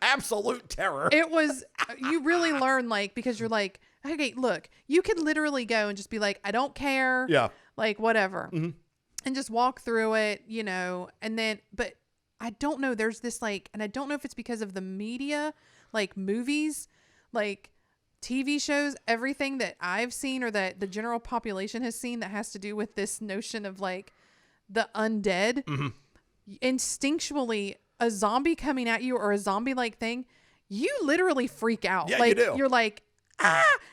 Speaker 1: Absolute terror.
Speaker 2: It was, you really learn, like, because you're like, okay, look, you could literally go and just be like, I don't care.
Speaker 1: Yeah.
Speaker 2: Like, whatever. And just walk through it, and then, but I don't know. There's this like, and I don't know if it's because of the media, like movies, like TV shows, everything that I've seen or that the general population has seen that has to do with this notion of like the undead. Instinctually, a zombie coming at you or a zombie like thing, you literally freak out.
Speaker 1: Yeah,
Speaker 2: like,
Speaker 1: you do.
Speaker 2: You're like, and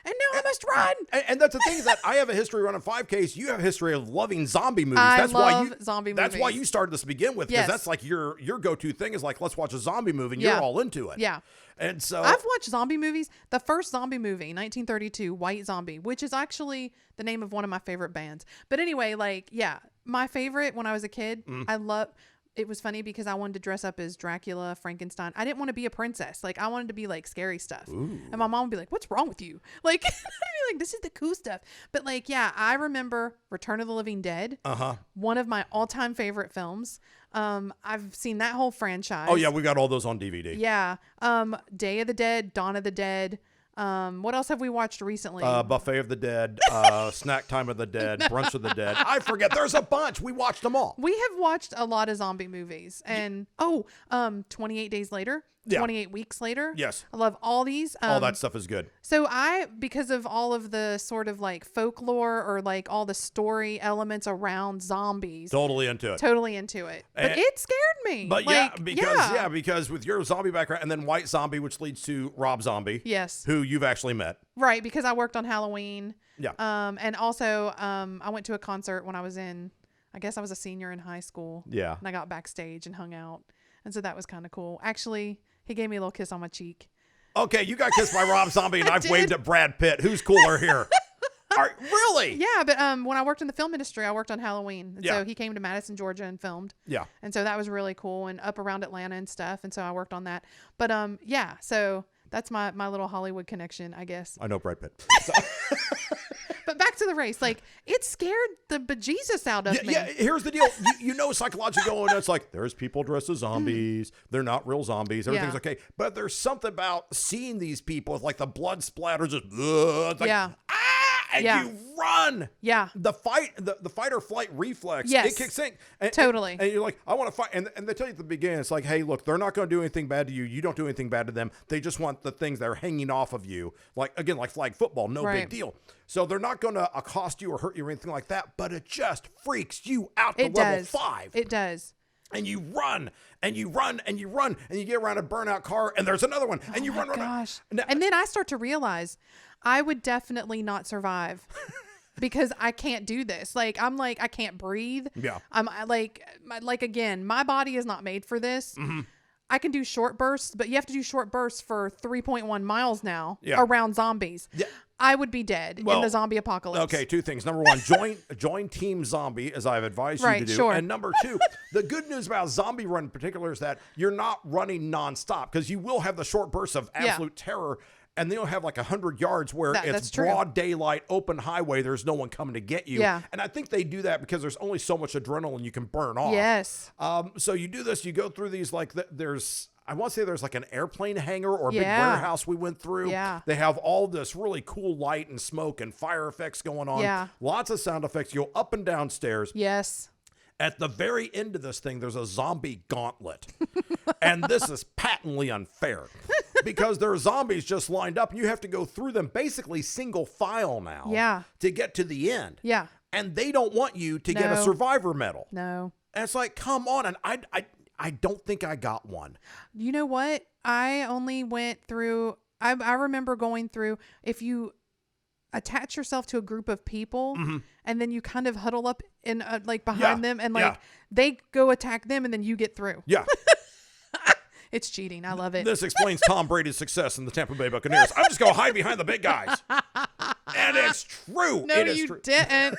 Speaker 2: now I must run.
Speaker 1: And that's the thing is that I have a history running 5Ks. You have a history of loving zombie movies.
Speaker 2: I
Speaker 1: That's why
Speaker 2: love zombie
Speaker 1: That's why
Speaker 2: movies.
Speaker 1: you started this to begin with, because
Speaker 2: Yes.
Speaker 1: that's like your go-to thing is like, let's watch a zombie movie, and
Speaker 2: Yeah.
Speaker 1: you're all into it.
Speaker 2: Yeah.
Speaker 1: And so
Speaker 2: I've watched zombie movies. The first zombie movie, 1932, White Zombie, which is actually the name of one of my favorite bands. But anyway, like, yeah, my favorite when I was a kid, it was funny because I wanted to dress up as Dracula, Frankenstein. I didn't want to be a princess. Like, I wanted to be like scary stuff. And my mom would be like, what's wrong with you? Like, I'd be like, this is the cool stuff. But like, yeah, I remember Return of the Living Dead. One of my all-time favorite films. I've seen that whole franchise.
Speaker 1: Oh yeah, we got all those on DVD.
Speaker 2: Yeah. Day of the Dead, Dawn of the Dead. What else have we watched recently?
Speaker 1: Buffet of the Dead, Snack Time of the Dead, Brunch of the Dead. I forget. There's a bunch. We watched them all.
Speaker 2: We have watched a lot of zombie movies, and 28 Days Later,
Speaker 1: Yeah.
Speaker 2: 28 Weeks Later.
Speaker 1: Yes.
Speaker 2: I love all these.
Speaker 1: All that stuff is good.
Speaker 2: So because of all of the sort of like folklore or like all the story elements around zombies,
Speaker 1: Totally into it.
Speaker 2: totally into it. But
Speaker 1: And-
Speaker 2: it scared me.
Speaker 1: But
Speaker 2: like,
Speaker 1: because with your zombie background and then White Zombie, which leads to Rob Zombie.
Speaker 2: Yes.
Speaker 1: Who you've actually met.
Speaker 2: Right, because I worked on Halloween.
Speaker 1: Yeah.
Speaker 2: And also I went to a concert when I was I guess I was a senior in high school.
Speaker 1: Yeah.
Speaker 2: And I got backstage and hung out. And so that was kind of cool. Actually, he gave me a little kiss on my cheek.
Speaker 1: Okay, you got kissed by Rob Zombie, and I've
Speaker 2: did.
Speaker 1: waved at Brad Pitt. Who's cooler here? Really?
Speaker 2: Yeah, but when I worked in the film industry, I worked on Halloween. And
Speaker 1: Yeah.
Speaker 2: so he came to Madison, Georgia and filmed.
Speaker 1: Yeah.
Speaker 2: And so that was really cool and up around Atlanta and stuff. And so I worked on that. But yeah, so that's my little Hollywood connection, I guess.
Speaker 1: I know Brad Pitt. So-
Speaker 2: But back to the race. Like, it scared the bejesus out of me.
Speaker 1: Yeah, here's the deal. You know psychologically going, it's like, there's people dressed as zombies. They're not real zombies. Everything's
Speaker 2: Yeah.
Speaker 1: okay. But there's something about seeing these people with like the blood splatter just, it's like,
Speaker 2: Yeah.
Speaker 1: and
Speaker 2: Yeah.
Speaker 1: you run.
Speaker 2: Yeah.
Speaker 1: The fight or flight reflex,
Speaker 2: Yes.
Speaker 1: it kicks in. And,
Speaker 2: Totally.
Speaker 1: And you're like, I want to fight. And they tell you at the beginning, it's like, hey, look, they're not going to do anything bad to you. You don't do anything bad to them. They just want the things that are hanging off of you. Like, again, like flag football, no
Speaker 2: Right.
Speaker 1: big deal. So they're not going to accost you or hurt you or anything like that, but it just freaks you out to
Speaker 2: It
Speaker 1: level
Speaker 2: does.
Speaker 1: 5.
Speaker 2: It does.
Speaker 1: and you run and you run and you run and you get around a burnout car and there's another one and you run.
Speaker 2: Gosh. And then I start to realize I would definitely not survive because I can't do this. Like, I'm like, I can't breathe.
Speaker 1: Yeah.
Speaker 2: I'm like again, my body is not made for this. Mm-hmm. I can do short bursts, but you have to do short bursts for 3.1 miles now around zombies. Yeah. I would be dead in the zombie apocalypse.
Speaker 1: Okay, two things. Number one, join Team Zombie, as I've advised you to do.
Speaker 2: Sure.
Speaker 1: And number two, the good news about Zombie Run in particular is that you're not running nonstop, because you will have the short bursts of absolute terror, and then you'll have like 100 yards where it's broad daylight, open highway. There's no one coming to get you.
Speaker 2: Yeah.
Speaker 1: And I think they do that because there's only so much adrenaline you can burn off.
Speaker 2: Yes.
Speaker 1: So you do this, you go through these, like I want to say there's like an airplane hangar or a big warehouse we went through.
Speaker 2: Yeah.
Speaker 1: They have all this really cool light and smoke and fire effects going on.
Speaker 2: Yeah.
Speaker 1: Lots of sound effects. You go up and down stairs.
Speaker 2: Yes.
Speaker 1: At the very end of this thing, there's a zombie gauntlet. And this is patently unfair because there are zombies just lined up and you have to go through them basically single file now to get to the end.
Speaker 2: Yeah.
Speaker 1: And they don't want you to get a survivor medal.
Speaker 2: No.
Speaker 1: And it's like, come on. And I don't think I got one.
Speaker 2: You know what? I only went through, I remember going through, if you attach yourself to a group of people and then you kind of huddle up in like behind them and like they go attack them and then you get through.
Speaker 1: Yeah.
Speaker 2: It's cheating. I love it.
Speaker 1: This explains Tom Brady's success in the Tampa Bay Buccaneers. I'm just going to hide behind the big guys. And it's true.
Speaker 2: No, you didn't.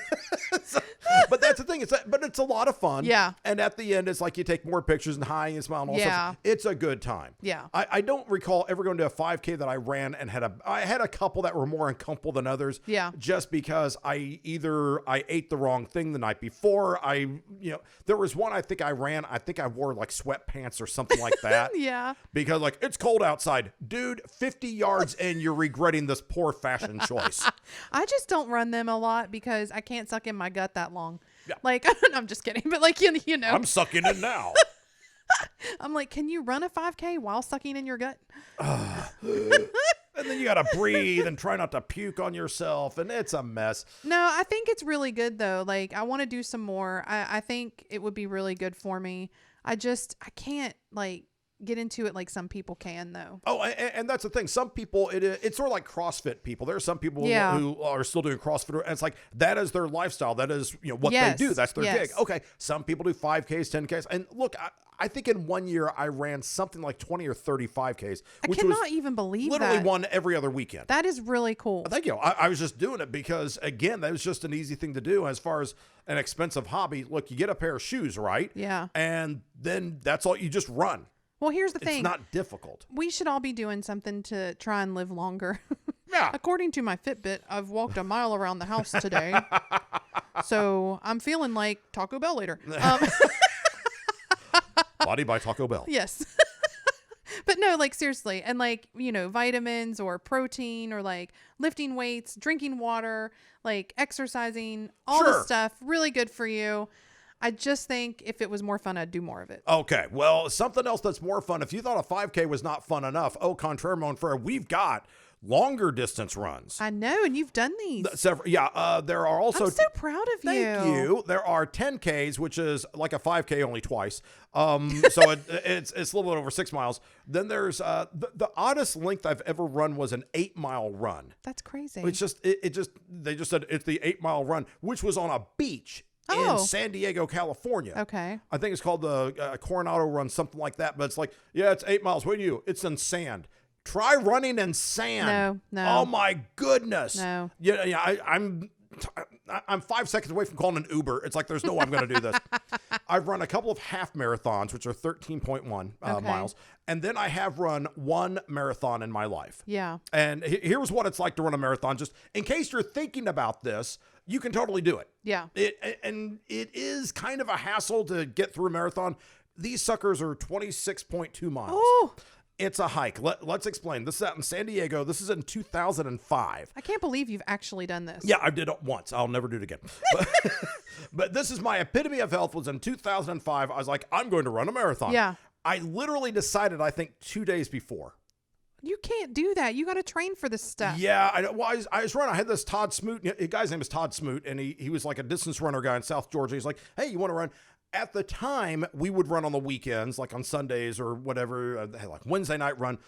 Speaker 1: But that's the thing. It's a lot of fun.
Speaker 2: Yeah.
Speaker 1: And at the end, it's like you take more pictures and hi and smile and all sorts. It's a good time.
Speaker 2: Yeah.
Speaker 1: I don't recall ever going to a 5K that I ran and I had a couple that were more uncomfortable than others.
Speaker 2: Yeah.
Speaker 1: Just because I ate the wrong thing the night before. There was one I think I wore like sweatpants or something like that.
Speaker 2: Yeah.
Speaker 1: Because like, it's cold outside. Dude, 50 yards in, you're regretting this poor fashion choice.
Speaker 2: I just don't run them a lot because I can't suck in my gut that long.
Speaker 1: Yeah.
Speaker 2: Like, I'm just kidding. But like, you know.
Speaker 1: I'm sucking in now.
Speaker 2: I'm like, can you run a 5K while sucking in your gut?
Speaker 1: And then you got to breathe and try not to puke on yourself. And it's a mess.
Speaker 2: No, I think it's really good though. Like, I want to do some more. I think it would be really good for me. I can't like get into it like some people can though.
Speaker 1: Oh, and that's the thing. Some people, it's sort of like CrossFit people. There are some people who are still doing CrossFit, and it's like that is their lifestyle. That is what they do. That's their gig. Okay, some people do 5Ks, 10Ks, and look, I think in 1 year I ran something like 20 or 30 5Ks.
Speaker 2: I cannot even believe
Speaker 1: literally
Speaker 2: that.
Speaker 1: one every other weekend.
Speaker 2: That is really cool.
Speaker 1: Thank you. I was just doing it because, again, that was just an easy thing to do as far as an expensive hobby. Look, you get a pair of shoes, right?
Speaker 2: Yeah.
Speaker 1: And then that's all. You just run.
Speaker 2: Well, here's the thing.
Speaker 1: It's not difficult.
Speaker 2: We should all be doing something to try and live longer.
Speaker 1: Yeah.
Speaker 2: According to my Fitbit, I've walked a mile around the house today. So I'm feeling like Taco Bell later.
Speaker 1: Body by Taco Bell.
Speaker 2: Yes. But no, like seriously. And like, vitamins or protein or like lifting weights, drinking water, like exercising, all this stuff, really good for you. I just think if it was more fun, I'd do more of it.
Speaker 1: Okay. Well, something else that's more fun. If you thought a 5K was not fun enough, au contraire, mon frere, we've got longer distance runs.
Speaker 2: I know, and you've done these.
Speaker 1: Several, there are also.
Speaker 2: I'm so proud of you.
Speaker 1: Thank you. There are 10Ks, which is like a 5K only twice. So it's a little bit over 6 miles. Then there's the oddest length I've ever run was an 8-mile run.
Speaker 2: That's crazy.
Speaker 1: It's just they just said it's the 8-mile run, which was on a beach in San Diego, California.
Speaker 2: Okay.
Speaker 1: I think it's called the Coronado Run, something like that. But it's like, it's 8 miles. What do you do? It's in sand. Try running in sand.
Speaker 2: No.
Speaker 1: Oh my goodness.
Speaker 2: No.
Speaker 1: Yeah. I'm 5 seconds away from calling an Uber. It's like, there's no way I'm going to do this. I've run a couple of half marathons, which are 13.1 miles. And then I have run one marathon in my life.
Speaker 2: Yeah.
Speaker 1: And here's what it's like to run a marathon. Just in case you're thinking about this, you can totally do it.
Speaker 2: Yeah.
Speaker 1: And it is kind of a hassle to get through a marathon. These suckers are 26.2 miles.
Speaker 2: Oh.
Speaker 1: It's a hike. Let's explain. This is out in San Diego. This is in 2005.
Speaker 2: I can't believe you've actually done this.
Speaker 1: Yeah, I did it once. I'll never do it again. But this is my epitome of health. Was in 2005. I was like, I'm going to run a marathon.
Speaker 2: Yeah.
Speaker 1: I literally decided, I think, 2 days before.
Speaker 2: You can't do that. You got to train for this stuff.
Speaker 1: Yeah. I was running. I had this Todd Smoot. The guy's name is Todd Smoot, and he was like a distance runner guy in South Georgia. He's like, hey, you want to run? At the time, we would run on the weekends, like on Sundays or whatever, like Wednesday night run.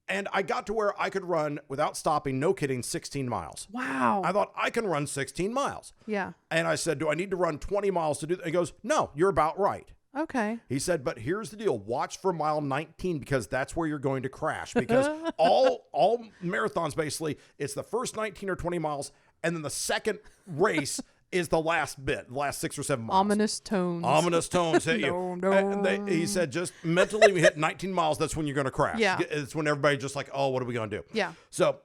Speaker 1: And I got to where I could run without stopping, no kidding, 16 miles.
Speaker 2: Wow.
Speaker 1: I thought I can run 16 miles.
Speaker 2: Yeah.
Speaker 1: And I said, do I need to run 20 miles to do that? He goes, no, you're about right.
Speaker 2: Okay.
Speaker 1: He said, but here's the deal. Watch for mile 19 because that's where you're going to crash. Because all marathons, basically, it's the first 19 or 20 miles. And then the second race is the last bit, the last 6 or 7 miles.
Speaker 2: Ominous tones.
Speaker 1: Ominous tones hit you. And he said, just mentally, we hit 19 miles. That's when you're going to crash.
Speaker 2: Yeah.
Speaker 1: It's when everybody's just like, oh, what are we going to do?
Speaker 2: Yeah.
Speaker 1: So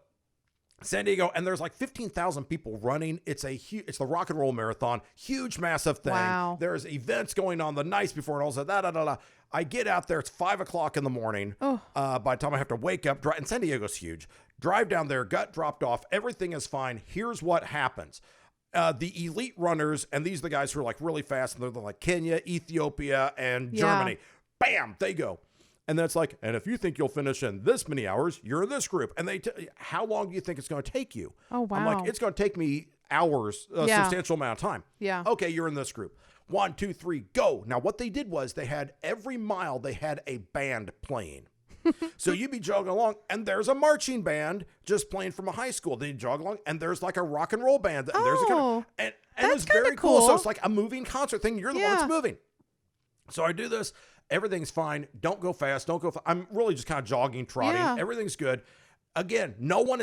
Speaker 1: San Diego, and there's like 15,000 people running. It's it's the rock and roll marathon, huge, massive thing.
Speaker 2: Wow.
Speaker 1: There's events going on the nights before and all that. I get out there. It's 5 o'clock in the morning.
Speaker 2: Oh.
Speaker 1: By the time I have to wake up, and San Diego's huge. Drive down there, gut dropped off. Everything is fine. Here's what happens. The elite runners, and these are the guys who are like really fast, and they're like Kenya, Ethiopia, and Germany. Bam, they go. And then it's like, and if you think you'll finish in this many hours, you're in this group. And they how long do you think it's going to take you?
Speaker 2: Oh, wow.
Speaker 1: I'm like, it's going to take me hours, a substantial amount of time.
Speaker 2: Yeah.
Speaker 1: Okay, you're in this group. 1, 2, 3, go. Now, what they did was they had every mile, they had a band playing. So you'd be jogging along, and there's a marching band just playing from a high school. Then you jog along, and there's like a rock and roll band. And there's and it was very cool. So it's like a moving concert thing. You're the one that's moving. So I do this. Everything's fine. Don't go fast. Don't go fast. I'm really just kind of jogging, trotting.
Speaker 2: Yeah.
Speaker 1: Everything's good. Again, no one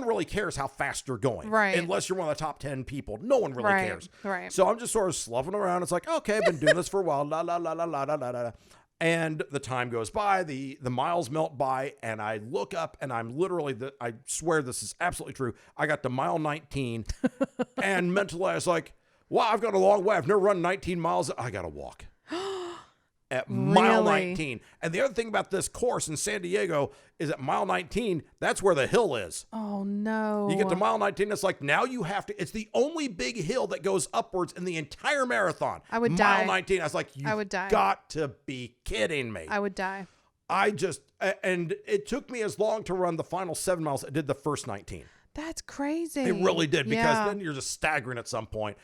Speaker 1: really cares how fast you're going.
Speaker 2: Right.
Speaker 1: Unless you're one of the top 10 people. No one really cares.
Speaker 2: Right.
Speaker 1: So I'm just sort of sloughing around. It's like, okay, I've been doing this for a while. La, la, la, la, la, la, la, la. And the time goes by, the miles melt by, and I look up, and I'm literally, I swear this is absolutely true. I got to mile 19, and mentally I was like, wow, I've got a long way. I've never run 19 miles. I got to walk. At mile 19. And the other thing about this course in San Diego is at mile 19, that's where the hill is.
Speaker 2: Oh, no.
Speaker 1: You get to mile 19, it's like now you have to, it's the only big hill that goes upwards in the entire marathon.
Speaker 2: I would
Speaker 1: die.
Speaker 2: Mile
Speaker 1: 19, I was like, you've got to be kidding me.
Speaker 2: I would die.
Speaker 1: And it took me as long to run the final 7 miles as it did the first 19.
Speaker 2: That's crazy.
Speaker 1: It really did, because then you're just staggering at some point.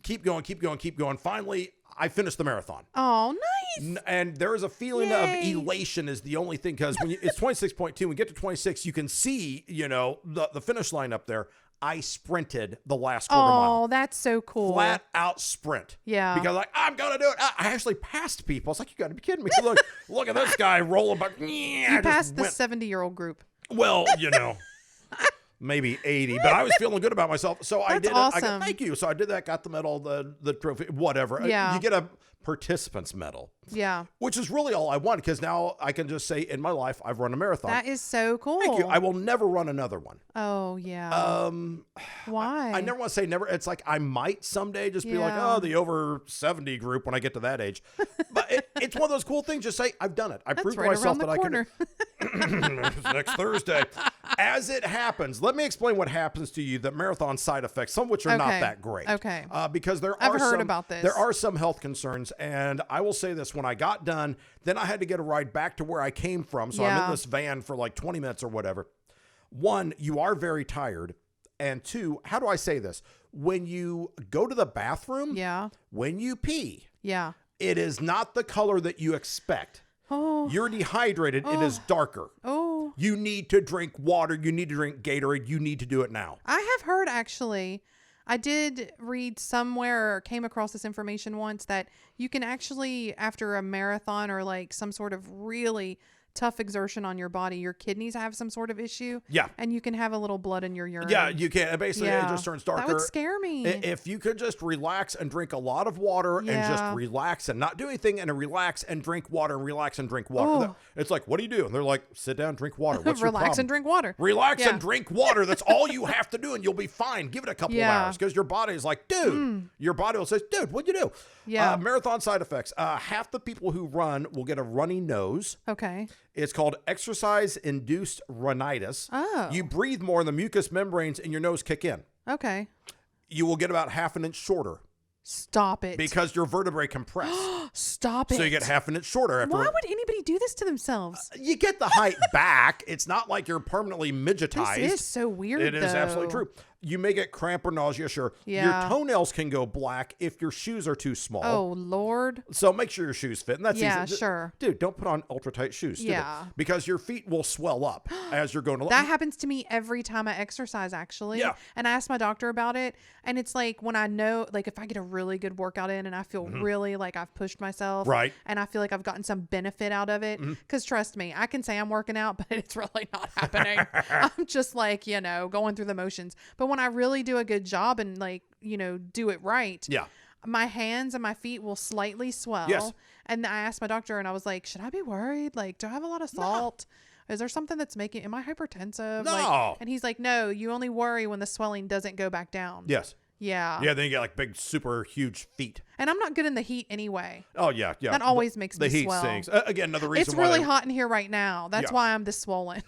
Speaker 1: Keep going. Finally, I finished the marathon.
Speaker 2: Oh, nice.
Speaker 1: And there is a feeling of elation is the only thing, because when it's 26.2, when we get to 26, you can see, the finish line up there. I sprinted the last quarter mile.
Speaker 2: Oh, that's so cool.
Speaker 1: Flat out sprint.
Speaker 2: Yeah.
Speaker 1: Because I'm going to do it. I actually passed people. It's like, you got to be kidding me. Look at this guy rolling back.
Speaker 2: You passed the 70-year-old group.
Speaker 1: Well, maybe 80, but I was feeling good about myself. So I did it.
Speaker 2: Awesome.
Speaker 1: Thank you. So I did that, got the medal, the trophy, whatever.
Speaker 2: Yeah.
Speaker 1: You get a participant's medal.
Speaker 2: Yeah.
Speaker 1: Which is really all I want, because now I can just say in my life, I've run a marathon.
Speaker 2: That is so cool.
Speaker 1: Thank you. I will never run another one.
Speaker 2: Oh, yeah. Why?
Speaker 1: I never want to say never. It's like I might someday just be like, oh, the over 70 group when I get to that age. But it's one of those cool things. Just say, I've done it. I proved to myself that I can. Next Thursday. As it happens, let me explain what happens to you, the marathon side effects, some of which are not that great.
Speaker 2: Okay.
Speaker 1: Because
Speaker 2: I've heard about this.
Speaker 1: There are some health concerns. And I will say this, when I got done, then I had to get a ride back to where I came from. So I'm in this van for like 20 minutes or whatever. 1, you are very tired. And 2, how do I say this? When you go to the bathroom, when you pee, it is not the color that you expect.
Speaker 2: Oh.
Speaker 1: You're dehydrated. It is darker.
Speaker 2: Oh.
Speaker 1: You need to drink water. You need to drink Gatorade. You need to do it now.
Speaker 2: I have heard, actually, I did read somewhere or came across this information once that you can actually, after a marathon or like some sort of really tough exertion on your body, your kidneys have some sort of issue.
Speaker 1: Yeah.
Speaker 2: And you can have a little blood in your urine.
Speaker 1: Yeah, you can. Basically, it just turns darker.
Speaker 2: That would scare me.
Speaker 1: If you could just relax and drink a lot of water and just relax and not do anything and relax and drink water and relax and drink water.
Speaker 2: Oh.
Speaker 1: It's like, what do you do? And they're like, sit down, drink water. What's your problem?
Speaker 2: Relax and drink water.
Speaker 1: Relax and drink water. That's all you have to do, and you'll be fine. Give it a couple of hours, because your body is like, dude, your body will say, dude, what'd you do?
Speaker 2: Yeah.
Speaker 1: Marathon side effects. Half the people who run will get a runny nose.
Speaker 2: Okay.
Speaker 1: It's called exercise-induced rhinitis.
Speaker 2: Oh.
Speaker 1: You breathe more, and the mucous membranes in your nose kick in.
Speaker 2: Okay.
Speaker 1: You will get about half an inch shorter.
Speaker 2: Stop it.
Speaker 1: Because your vertebrae compress.
Speaker 2: Stop it.
Speaker 1: So you get half an inch shorter.
Speaker 2: Why would anybody do this to themselves?
Speaker 1: You get the height back. It's not like you're permanently midgetized.
Speaker 2: This is so weird,
Speaker 1: It is absolutely true. You may get cramp or nausea, sure.
Speaker 2: Yeah.
Speaker 1: Your toenails can go black if your shoes are too small.
Speaker 2: Oh, Lord.
Speaker 1: So make sure your shoes fit. And that's easy.
Speaker 2: Sure.
Speaker 1: Dude, don't put on ultra tight shoes.
Speaker 2: Yeah.
Speaker 1: Because your feet will swell up as you're going to.
Speaker 2: That happens to me every time I exercise, actually.
Speaker 1: Yeah.
Speaker 2: And I asked my doctor about it. And it's like when I know, like if I get a really good workout in and I feel really like I've pushed myself.
Speaker 1: Right.
Speaker 2: And I feel like I've gotten some benefit out of it. Because trust me, I can say I'm working out, but it's really not happening. I'm just like, going through the motions. But when I really do a good job and like, do it right.
Speaker 1: Yeah.
Speaker 2: My hands and my feet will slightly swell.
Speaker 1: Yes.
Speaker 2: And I asked my doctor and I was like, should I be worried? Like, do I have a lot of salt? Is there something that's am I hypertensive?
Speaker 1: No.
Speaker 2: And he's like, no, you only worry when the swelling doesn't go back down.
Speaker 1: Yes.
Speaker 2: Yeah.
Speaker 1: Yeah, then you get like big, super huge feet.
Speaker 2: And I'm not good in the heat anyway.
Speaker 1: Oh, yeah. Yeah.
Speaker 2: That always makes me
Speaker 1: heat
Speaker 2: swell.
Speaker 1: stinks. Again, another reason
Speaker 2: It's
Speaker 1: why
Speaker 2: really hot in here right now. That's
Speaker 1: Yeah.
Speaker 2: why I'm this swollen.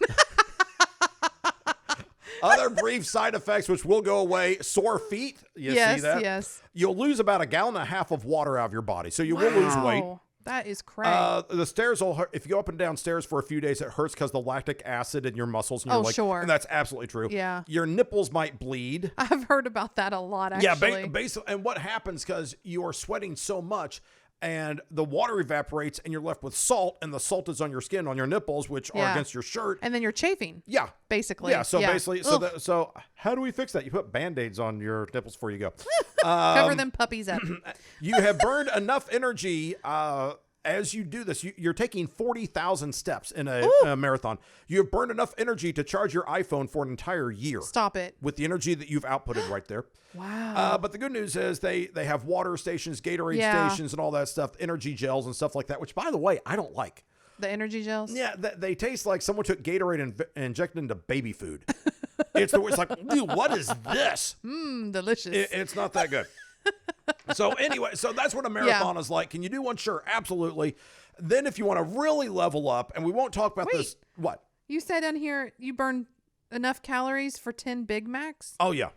Speaker 1: Other brief side effects, which will go away, sore feet. You see that?
Speaker 2: Yes.
Speaker 1: You'll lose about 1.5 gallons of water out of your body. So you will lose weight.
Speaker 2: Wow. That is crazy.
Speaker 1: The stairs will hurt. If you go up and down stairs for a few days, it hurts because the lactic acid in your muscles. And you're
Speaker 2: sure.
Speaker 1: And that's absolutely true.
Speaker 2: Yeah.
Speaker 1: Your nipples might bleed.
Speaker 2: I've heard about that a lot, actually.
Speaker 1: Yeah, basically. And what happens because you are sweating so much and the water evaporates and you're left with salt, and the salt is on your skin, on your nipples, which are against your shirt.
Speaker 2: And then you're chafing.
Speaker 1: Yeah.
Speaker 2: Basically.
Speaker 1: Yeah. So basically, so how do we fix that? You put Band-Aids on your nipples before you go.
Speaker 2: Cover them puppies up.
Speaker 1: You have burned enough energy as you do this. You're taking 40,000 steps in a marathon. You have burned enough energy to charge your iPhone for an entire year.
Speaker 2: Stop it.
Speaker 1: With the energy that you've outputted right there.
Speaker 2: Wow.
Speaker 1: But the good news is they have water stations, Gatorade stations, and all that stuff, energy gels and stuff like that, which, by the way, I don't like.
Speaker 2: The energy gels?
Speaker 1: Yeah, they taste like someone took Gatorade and injected into baby food. It's like, dude, what is this?
Speaker 2: Delicious.
Speaker 1: It's not that good. So anyway, so that's what a marathon is like. Can you do one? Sure, absolutely. Then if you want to really level up, and we won't talk about this. What?
Speaker 2: You said on here you burn enough calories for 10 Big Macs?
Speaker 1: Oh, yeah.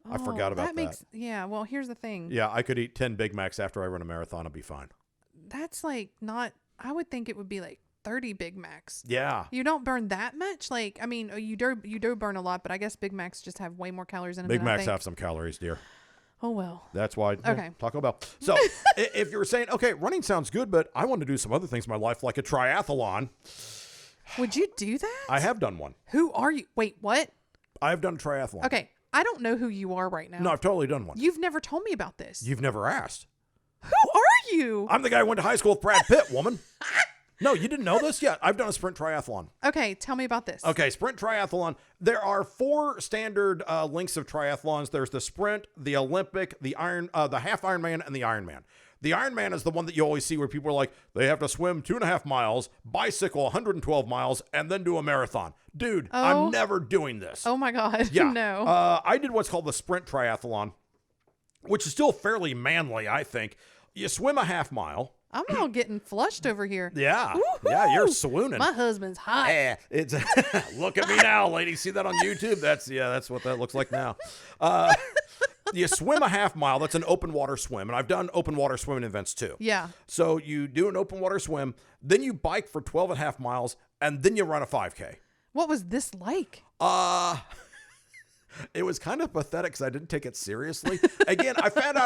Speaker 1: I forgot about that.
Speaker 2: Yeah, well, here's the thing.
Speaker 1: Yeah, I could eat 10 Big Macs after I run a marathon and be fine.
Speaker 2: That's like not, I would think it would be like 30 Big Macs.
Speaker 1: Yeah.
Speaker 2: You don't burn that much? Like, I mean, you do burn a lot, but I guess Big Macs just have way more calories in them.
Speaker 1: Big Macs have some calories, dear.
Speaker 2: Oh, well.
Speaker 1: That's why.
Speaker 2: Okay.
Speaker 1: Taco Bell. So if you're saying, okay, running sounds good, but I want to do some other things in my life, like a triathlon.
Speaker 2: Would you do that?
Speaker 1: I have done one.
Speaker 2: Who are you? Wait, what?
Speaker 1: I have done a triathlon.
Speaker 2: Okay. I don't know who you are right now.
Speaker 1: No, I've totally done one.
Speaker 2: You've never told me about this.
Speaker 1: You've never asked.
Speaker 2: Who are you?
Speaker 1: I'm the guy who went to high school with Brad Pitt, woman. No, you didn't know this? Yeah, I've done a sprint triathlon.
Speaker 2: Okay, tell me about this.
Speaker 1: Okay, sprint triathlon. There are 4 standard lengths of triathlons. There's the sprint, the Olympic, the half Ironman, and the Ironman. The Ironman is the one that you always see where people are like, they have to swim 2.5 miles, bicycle 112 miles, and then do a marathon. Dude, I'm never doing this.
Speaker 2: Oh my God.
Speaker 1: Yeah.
Speaker 2: No.
Speaker 1: I did what's called the sprint triathlon, which is still fairly manly, I think. You swim a half mile.
Speaker 2: I'm all getting flushed over here.
Speaker 1: Yeah.
Speaker 2: Woo-hoo!
Speaker 1: Yeah, you're swooning.
Speaker 2: My husband's hot.
Speaker 1: Yeah, it's look at me now, ladies. See that on YouTube? That's what that looks like now. You swim a half mile. That's an open water swim. And I've done open water swimming events too.
Speaker 2: Yeah.
Speaker 1: So you do an open water swim, then you bike for 12.5 miles, and then you run a 5K.
Speaker 2: What was this like?
Speaker 1: It was kind of pathetic because I didn't take it seriously. Again, I found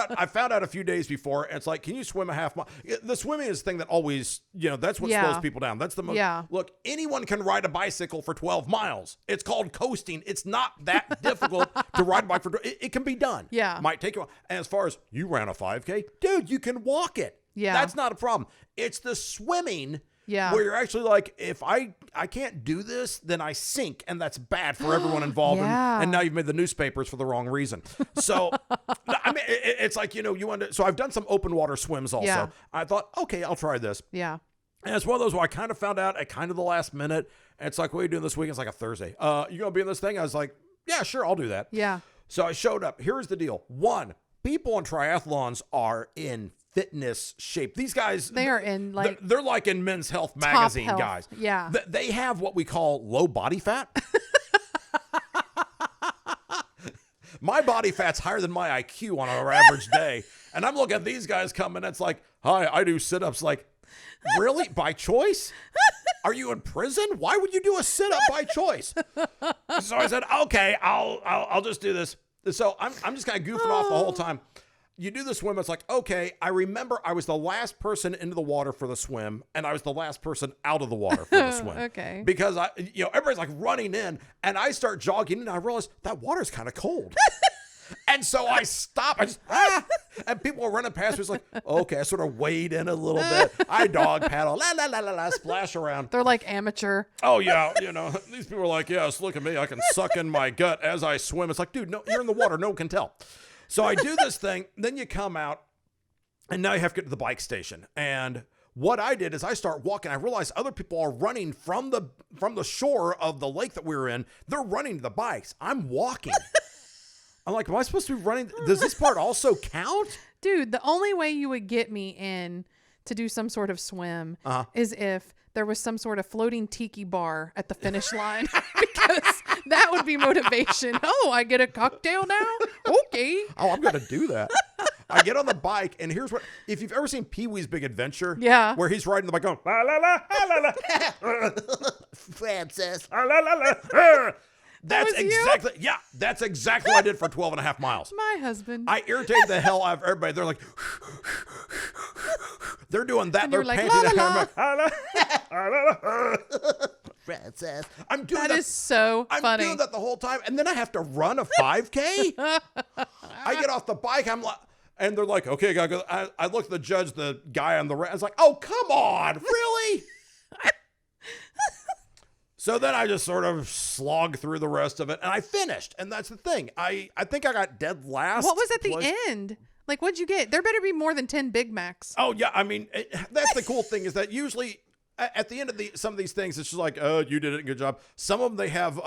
Speaker 1: out a few days before, and it's like, can you swim a half mile? The swimming is the thing that always, that's what slows people down. That's the most.
Speaker 2: Yeah.
Speaker 1: Look, anyone can ride a bicycle for 12 miles. It's called coasting. It's not that difficult to ride a bike for. It can be done.
Speaker 2: Yeah.
Speaker 1: Might take you. And as far as you ran a 5K, dude, you can walk it.
Speaker 2: Yeah.
Speaker 1: That's not a problem. It's the swimming.
Speaker 2: Yeah.
Speaker 1: Where you're actually like, if I can't do this, then I sink, and that's bad for everyone involved.
Speaker 2: Yeah.
Speaker 1: And now you've made the newspapers for the wrong reason. So, I mean, it's like, you want to. So I've done some open water swims also.
Speaker 2: Yeah.
Speaker 1: I thought, okay, I'll try this.
Speaker 2: Yeah.
Speaker 1: And it's one of those where I kind of found out at kind of the last minute. And it's like, what are you doing this week? It's like a Thursday. You going to be in this thing? I was like, yeah, sure, I'll do that.
Speaker 2: Yeah.
Speaker 1: So I showed up. Here's the deal. 1, people in triathlons are in fitness shape. These guys,
Speaker 2: they are in like
Speaker 1: they're like in Men's Health magazine
Speaker 2: health.
Speaker 1: guys.
Speaker 2: Yeah.
Speaker 1: They have what we call low body fat. My body fat's higher than my IQ on our average day. And I'm looking at these guys coming. It's like, hi, I do sit-ups. Like, really? By choice? Are you in prison? Why would you do a sit-up by choice? So I said, okay, I'll just do this. So I'm just kind of goofing off the whole time. You do the swim. It's like, okay, I remember I was the last person into the water for the swim, and I was the last person out of the water for the swim.
Speaker 2: Okay.
Speaker 1: Because everybody's like running in, and I start jogging, and I realize that water's kind of cold. And so I stop. And people are running past me. It's like, okay, I sort of wade in a little bit. I dog paddle, la, splash around.
Speaker 2: They're like amateur.
Speaker 1: Oh, yeah. These people are like, yes, look at me. I can suck in my gut as I swim. It's like, dude, no, you're in the water. No one can tell. So I do this thing. Then you come out, and now you have to get to the bike station. And what I did is I start walking. I realize other people are running from the shore of the lake that we were in. They're running to the bikes. I'm walking. I'm like, am I supposed to be running? Does this part also count?
Speaker 2: Dude, the only way you would get me in to do some sort of swim is if there was some sort of floating tiki bar at the finish line, because that would be motivation. Oh, I get a cocktail now? Okay.
Speaker 1: Oh, I'm going to do that. I get on the bike, and here's what, if you've ever seen Pee-wee's Big Adventure, where he's riding the bike going, la la la, la la, Francis, la la la. That's exactly what I did for 12 and a half miles.
Speaker 2: My husband.
Speaker 1: I irritated the hell out of everybody. They're like, they're doing that.
Speaker 2: And
Speaker 1: they're
Speaker 2: you're like,
Speaker 1: panting.
Speaker 2: la, la,
Speaker 1: Francis. I'm doing that.
Speaker 2: That is so funny.
Speaker 1: I'm doing that the whole time. And then I have to run a 5K. I get off the bike. I'm like, and they're like, okay, gotta go. I look at the judge, the guy on the right. I was like, oh, come on. Really? So then I just sort of slogged through the rest of it, and I finished. And that's the thing. I think I got dead last.
Speaker 2: What was at the end? Like, what'd you get? There better be more than 10 Big Macs.
Speaker 1: Oh, yeah. I mean, that's the cool thing, is that usually at the end of some of these things, it's just like, oh, you did it. Good job. Some of them they have,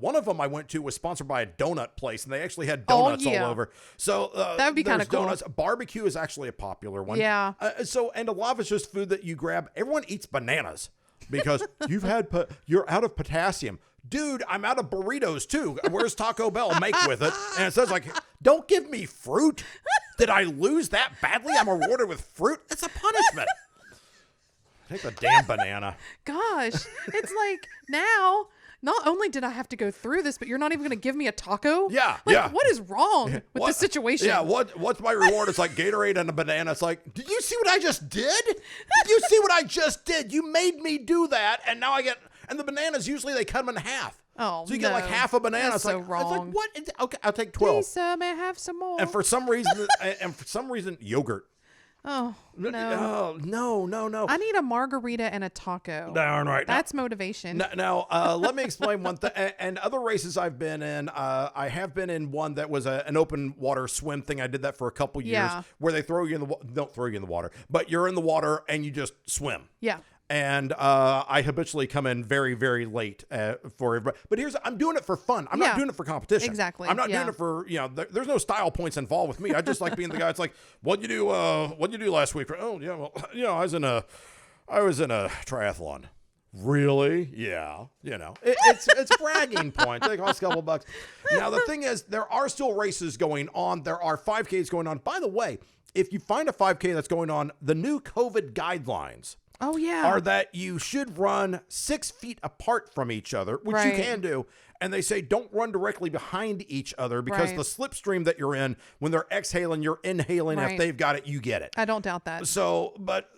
Speaker 1: one of them I went to was sponsored by a donut place, and they actually had donuts all over. So
Speaker 2: that would be kind of cool.
Speaker 1: Donuts. Barbecue is actually a popular one.
Speaker 2: Yeah.
Speaker 1: And a lot of it's just food that you grab. Everyone eats bananas. Because you're out of potassium. Dude, I'm out of burritos too. Where's Taco Bell? Make with it. And it says like, don't give me fruit. Did I lose that badly? I'm rewarded with fruit? It's a punishment. Take the damn banana.
Speaker 2: Gosh, it's like now, not only did I have to go through this, but you're not even going to give me a taco?
Speaker 1: Yeah,
Speaker 2: like, what is wrong with this situation?
Speaker 1: Yeah, what's my reward? It's like Gatorade and a banana. It's like, did you see what I just did? Did you see what I just did? You made me do that, and now I get, and the bananas, usually they cut them in half.
Speaker 2: Oh,
Speaker 1: so you get like half a banana.
Speaker 2: That's so wrong.
Speaker 1: It's like, what? Okay, I'll take 12.
Speaker 2: Please, sir, may I have some more?
Speaker 1: And for some reason, yogurt.
Speaker 2: Oh, no.
Speaker 1: Oh, no.
Speaker 2: I need a margarita and a taco.
Speaker 1: Darn right.
Speaker 2: That's motivation.
Speaker 1: Now, let me explain one thing. And other races I've been in, I have been in one that was an open water swim thing. I did that for a couple years, where they throw you in the don't throw you in the water, but you're in the water and you just swim.
Speaker 2: Yeah.
Speaker 1: And I habitually come in very, very late for everybody. But I'm doing it for fun. I'm not doing it for competition.
Speaker 2: Exactly.
Speaker 1: I'm not doing it for, there's no style points involved with me. I just like being the guy. It's like, what'd you do last week? Oh, yeah, well, I was in a triathlon. Really? Yeah. It's bragging points. They cost a couple bucks. Now, the thing is, there are still races going on. There are 5Ks going on. By the way, if you find a 5K that's going on, the new COVID guidelines are that you should run 6 feet apart from each other, which you can do. And they say don't run directly behind each other, because the slipstream that you're in, when they're exhaling, you're inhaling. If they've got it, you get it.
Speaker 2: I don't doubt that.
Speaker 1: So, but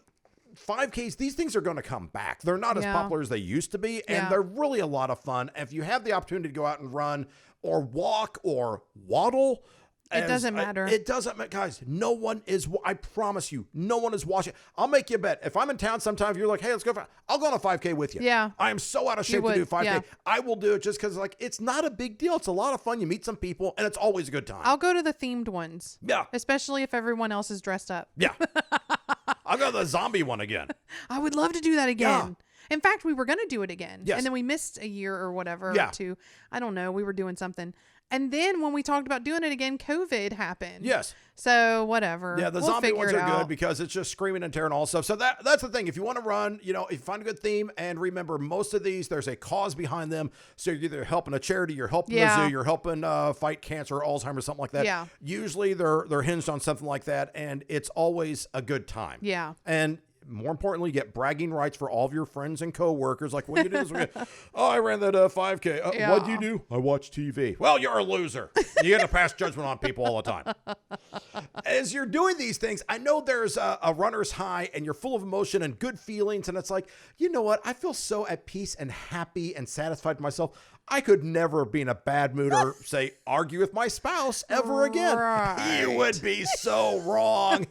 Speaker 1: 5Ks, these things are going to come back. They're not as popular as they used to be, and they're really a lot of fun. And if you have the opportunity to go out and run or walk or waddle,
Speaker 2: it doesn't matter.
Speaker 1: It doesn't matter. Guys, no one is, I promise you, no one is watching. I'll make you a bet. If I'm in town sometime, you're like, hey, let's go. I'll go on a 5K with you. Yeah. I am so out of shape to do 5K. Yeah. I will do it just because it's not a big deal. It's a lot of fun. You meet some people, and it's always a good time.
Speaker 2: I'll go to the themed ones.
Speaker 1: Yeah.
Speaker 2: Especially if everyone else is dressed up.
Speaker 1: Yeah. I'll go to the zombie one again.
Speaker 2: I would love to do that again. Yeah. In fact, we were going to do it again.
Speaker 1: Yes.
Speaker 2: And then we missed a year or whatever. Or two. I don't know. We were doing something. And then when we talked about doing it again, COVID happened.
Speaker 1: Yes.
Speaker 2: So whatever.
Speaker 1: Yeah, the zombie ones are good because it's just screaming and tearing all stuff. So that's the thing. If you want to run, if you find a good theme, and remember, most of these, there's a cause behind them. So you're either helping a charity, you're helping the zoo, you're helping fight cancer, Alzheimer's, something like that. Yeah. Usually they're hinged on something like that, and it's always a good time.
Speaker 2: Yeah.
Speaker 1: And more importantly, you get bragging rights for all of your friends and coworkers. Like, what do you do this weekend? Oh, I ran that 5K. What'd you do? I watched TV. Well, you're a loser. You get to pass judgment on people all the time. As you're doing these things, I know there's a runner's high and you're full of emotion and good feelings. And it's like, you know what? I feel so at peace and happy and satisfied with myself. I could never be in a bad mood or say argue with my spouse ever again.
Speaker 2: Right.
Speaker 1: You would be so wrong.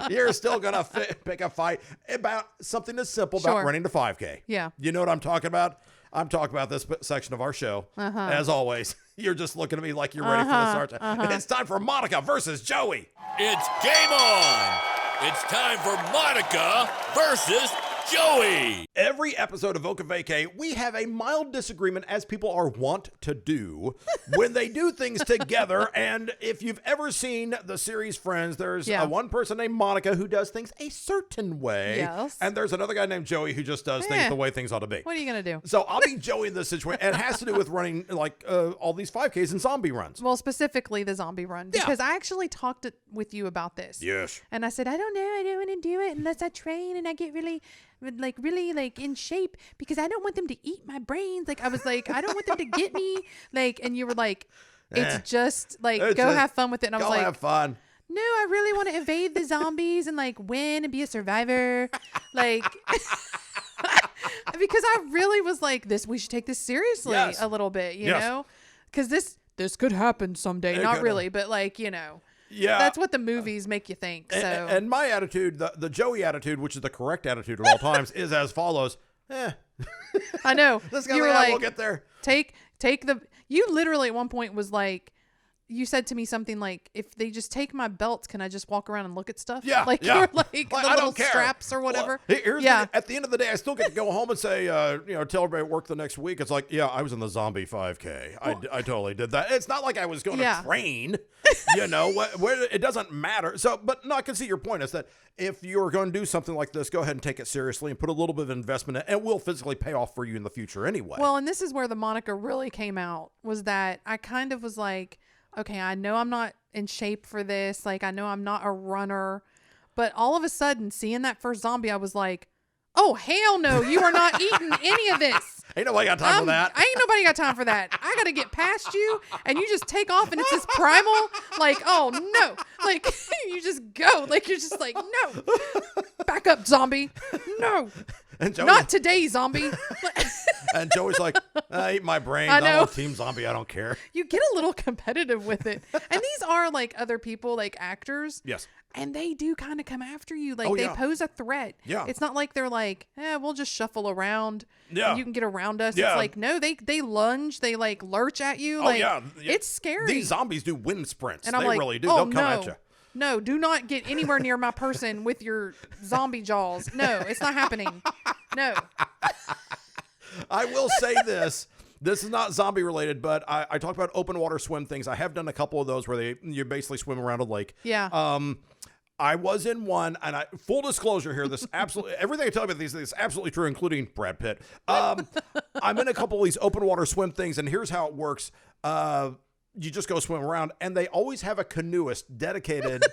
Speaker 1: You're still going to pick a fight about something as simple about running the 5K.
Speaker 2: Yeah.
Speaker 1: You know what I'm talking about? I'm talking about this section of our show. As always, you're just looking at me like you're ready for the start. And it's time for Monica versus Joey.
Speaker 3: It's game on. It's time for Monica versus Joey.
Speaker 1: Every episode of Voca Vacay, we have a mild disagreement, as people are wont to do when they do things together. And if you've ever seen the series Friends, there's one person named Monica who does things a certain way.
Speaker 2: Yes.
Speaker 1: And there's another guy named Joey who just does things the way things ought to be.
Speaker 2: What are you going to do?
Speaker 1: So I'll be Joey in this situation. And it has to do with running like all these 5Ks and zombie runs.
Speaker 2: Well, specifically the zombie run, because I actually talked with you about this.
Speaker 1: Yes.
Speaker 2: And I said, I don't know. I don't want to do it unless I train and I get really in shape, because I don't want them to eat my brains. Like, I was like, I don't want them to get me. Like, and you were like, it's just like, have fun with it. And I was like,
Speaker 1: have fun.
Speaker 2: No, I really want to evade the zombies and like win and be a survivor. Like, because I really was like, we should take this seriously a little bit, you know, because this could happen someday. Not really, but like, you know.
Speaker 1: Yeah.
Speaker 2: That's what the movies make you think. So.
Speaker 1: And my attitude, the Joey attitude, which is the correct attitude at all times, is as follows.
Speaker 2: I know.
Speaker 1: You were like, we'll get there.
Speaker 2: Take you literally at one point was like, you said to me something like, if they just take my belts, can I just walk around and look at stuff?
Speaker 1: Yeah.
Speaker 2: Like you're like the little straps or whatever.
Speaker 1: Well, at the end of the day, I still get to go home and say, tell everybody at work the next week. It's like, I was in the zombie 5K. I totally did that. It's not like I was going to train, where it doesn't matter. So, but no, I can see your point is that if you're going to do something like this, go ahead and take it seriously and put a little bit of investment in it, and it will physically pay off for you in the future anyway.
Speaker 2: Well, and this is where the Monica really came out, was that I kind of was like, okay, I know I'm not in shape for this. Like, I know I'm not a runner. But all of a sudden, seeing that first zombie, I was like, oh, hell no, you are not eating any of this.
Speaker 1: Ain't nobody got time for that.
Speaker 2: Ain't nobody got time for that. I got to get past you, and you just take off, and it's this primal, like, oh, no. Like, you just go. Like, you're just like, no. Back up, zombie. No.
Speaker 1: And Joey's,
Speaker 2: not today, zombie.
Speaker 1: And Joey's like, I eat my brains.
Speaker 2: I know.
Speaker 1: I'm Team Zombie. I don't care.
Speaker 2: You get a little competitive with it. And these are like other people, like actors.
Speaker 1: Yes.
Speaker 2: And they do kind of come after you. Like they pose a threat.
Speaker 1: Yeah.
Speaker 2: It's not like they're like, we'll just shuffle around.
Speaker 1: Yeah.
Speaker 2: And you can get around us.
Speaker 1: Yeah.
Speaker 2: It's like, no, they lunge. They like lurch at you.
Speaker 1: Oh,
Speaker 2: like,
Speaker 1: yeah.
Speaker 2: It's scary.
Speaker 1: These zombies do wind sprints.
Speaker 2: And I'm
Speaker 1: they
Speaker 2: like,
Speaker 1: really do.
Speaker 2: Oh,
Speaker 1: They'll come at you.
Speaker 2: No, do not get anywhere near my person with your zombie jaws. No, it's not happening. No.
Speaker 1: I will say this. This is not zombie related, but I talk about open water swim things. I have done a couple of those where you basically swim around a lake.
Speaker 2: Yeah.
Speaker 1: I was in one, and full disclosure here, this absolutely everything I tell you about these things is absolutely true, including Brad Pitt. I'm in a couple of these open water swim things, and here's how it works. You just go swim around, and they always have a canoeist dedicated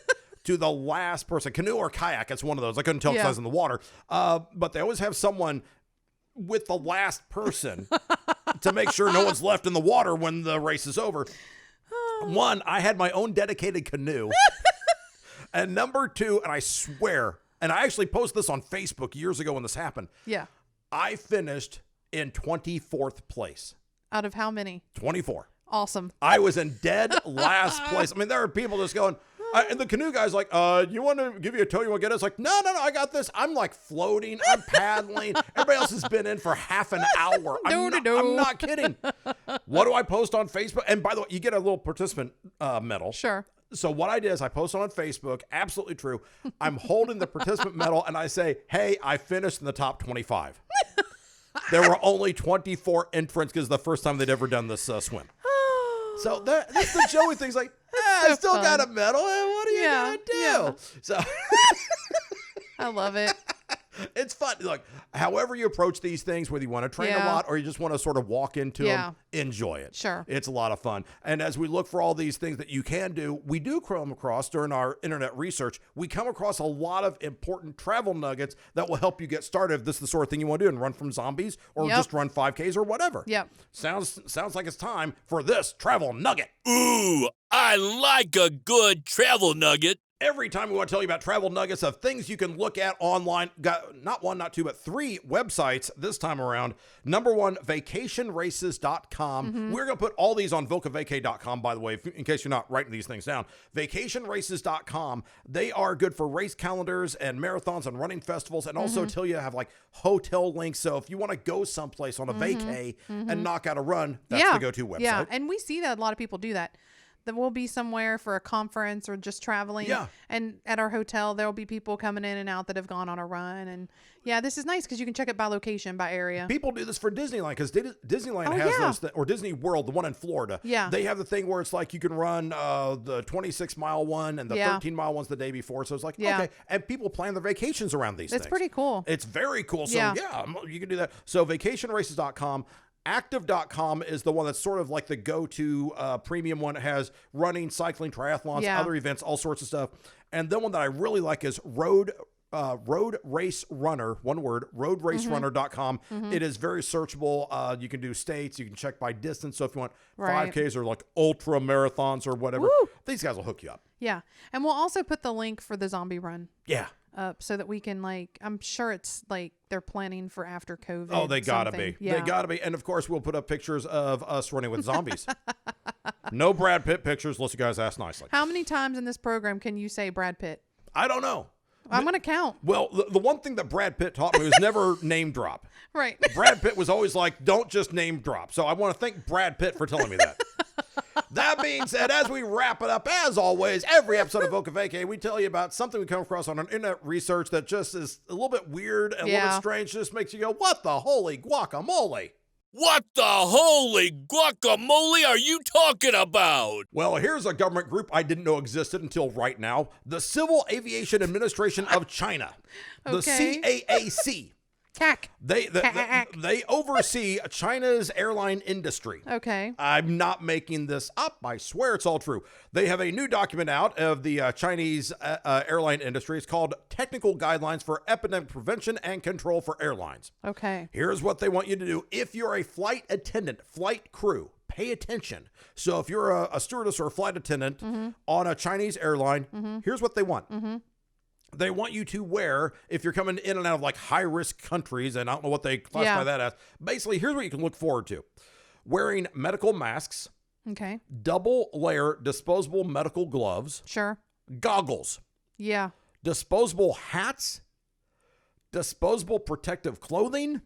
Speaker 1: to the last person. Canoe or kayak, it's one of those. I couldn't tell because I was in the water. But they always have someone with the last person to make sure no one's left in the water when the race is over. One, I had my own dedicated canoe. And number two, and I swear, and I actually posted this on Facebook years ago when this happened.
Speaker 2: Yeah.
Speaker 1: I finished in 24th place.
Speaker 2: Out of how many?
Speaker 1: 24.
Speaker 2: Awesome.
Speaker 1: I was in dead last place. I mean, there are people just going, and the canoe guy's like, you want to give you a tow? You want to get it? It's like, no, I got this. I'm like floating. I'm paddling. Everybody else has been in for half an hour. I'm not kidding. What do I post on Facebook? And by the way, you get a little participant medal.
Speaker 2: Sure.
Speaker 1: So what I did is I posted on Facebook, absolutely true. I'm holding the participant medal and I say, hey, I finished in the top 25. There were only 24 entrants because it's the first time they'd ever done this swim. So that's the Joey thing's like, I still
Speaker 2: fun.
Speaker 1: got a medal. What are you going to do?
Speaker 2: Yeah.
Speaker 1: So
Speaker 2: I love it.
Speaker 1: It's fun. Look, however you approach these things, whether you want to train a lot or you just want to sort of walk into them, enjoy it.
Speaker 2: Sure.
Speaker 1: It's a lot of fun. And as we look for all these things that you can do, we do come across during our internet research, we come across a lot of important travel nuggets that will help you get started if this is the sort of thing you want to do and run from zombies or just run 5Ks or whatever.
Speaker 2: Yep.
Speaker 1: Sounds like it's time for this travel nugget.
Speaker 3: Ooh, I like a good travel nugget.
Speaker 1: Every time we want to tell you about travel nuggets of things you can look at online. Got not one, not two, but 3 websites this time around. Number one, vacationraces.com. We're going to put all these on vocavacay.com, by the way, in case you're not writing these things down. Vacationraces.com. They are good for race calendars and marathons and running festivals, and also tell you have like hotel links. So if you want to go someplace on a vacay and knock out a run, that's the go-to website.
Speaker 2: Yeah, and we see that a lot of people do that. That we'll be somewhere for a conference or just traveling. Yeah. And at our hotel, there'll be people coming in and out that have gone on a run. And this is nice because you can check it by location, by area.
Speaker 1: People do this for Disneyland because Disneyland has those, or Disney World, the one in Florida.
Speaker 2: Yeah.
Speaker 1: They have the thing where it's like you can run the 26-mile one and the 13-mile ones the day before. So it's like, okay. And people plan their vacations around these things.
Speaker 2: It's pretty cool.
Speaker 1: It's very cool. So you can do that. So vacationraces.com. Active.com is the one that's sort of like the go-to premium one. It has running, cycling, triathlons, other events, all sorts of stuff. And then one that I really like is Road Race Runner, one word, roadracerunner.com. It is very searchable. You can do states, you can check by distance. So if you want 5Ks or like ultra marathons or whatever, these guys will hook you up.
Speaker 2: Yeah. And we'll also put the link for the zombie run.
Speaker 1: Yeah.
Speaker 2: Up so that we can I'm sure it's like they're planning for after COVID.
Speaker 1: Oh, they gotta be.
Speaker 2: Yeah.
Speaker 1: They gotta be. And of course, we'll put up pictures of us running with zombies. No Brad Pitt pictures, unless you guys ask nicely.
Speaker 2: How many times in this program can you say Brad Pitt?
Speaker 1: I don't know.
Speaker 2: I'm going to count.
Speaker 1: Well, the one thing that Brad Pitt taught me was never name drop.
Speaker 2: Right.
Speaker 1: Brad Pitt was always like, don't just name drop. So I want to thank Brad Pitt for telling me that. That being said, as we wrap it up, as always, every episode of Voca Vacay, we tell you about something we come across on our internet research that just is a little bit weird and a little bit strange. Just makes you go, what the holy guacamole?
Speaker 3: What the holy guacamole are you talking about?
Speaker 1: Well, here's a government group I didn't know existed until right now. The Civil Aviation Administration of China. The CAAC.
Speaker 2: CAC.
Speaker 1: They oversee China's airline industry.
Speaker 2: Okay.
Speaker 1: I'm not making this up. I swear it's all true. They have a new document out of the Chinese airline industry. It's called Technical Guidelines for Epidemic Prevention and Control for Airlines.
Speaker 2: Okay.
Speaker 1: Here's what they want you to do. If you're a flight attendant, flight crew, pay attention. So if you're a stewardess or a flight attendant on a Chinese airline, here's what they want. They want you to wear, if you're coming in and out of like high-risk countries, and I don't know what they classify that as. Basically, here's what you can look forward to. Wearing medical masks.
Speaker 2: Okay.
Speaker 1: Double-layer disposable medical gloves.
Speaker 2: Sure.
Speaker 1: Goggles.
Speaker 2: Yeah.
Speaker 1: Disposable hats. Disposable protective clothing.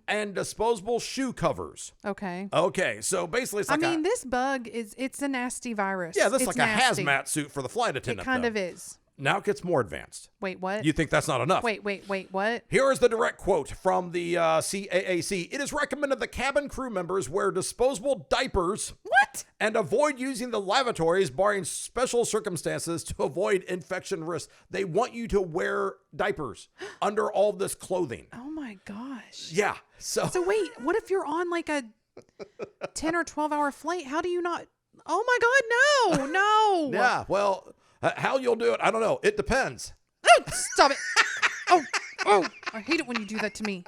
Speaker 1: And disposable shoe covers.
Speaker 2: Okay.
Speaker 1: Okay, so basically it's like
Speaker 2: this bug it's a nasty virus.
Speaker 1: Yeah, that's
Speaker 2: it's
Speaker 1: like
Speaker 2: nasty.
Speaker 1: a hazmat suit for the flight attendant.
Speaker 2: It kind of is.
Speaker 1: Now it gets more advanced.
Speaker 2: Wait, what?
Speaker 1: You think that's not enough?
Speaker 2: Wait, what?
Speaker 1: Here is the direct quote from the CAAC. It is recommended that cabin crew members wear disposable diapers.
Speaker 2: What?
Speaker 1: And avoid using the lavatories, barring special circumstances, to avoid infection risks. They want you to wear diapers under all this clothing.
Speaker 2: Oh my gosh.
Speaker 1: Yeah. So
Speaker 2: wait, what if you're on like a 10 or 12 hour flight? How do you not? Oh my God, no.
Speaker 1: Yeah, well, how you'll do it, I don't know. It depends.
Speaker 2: Oh, stop it. Oh, I hate it when you do that to me.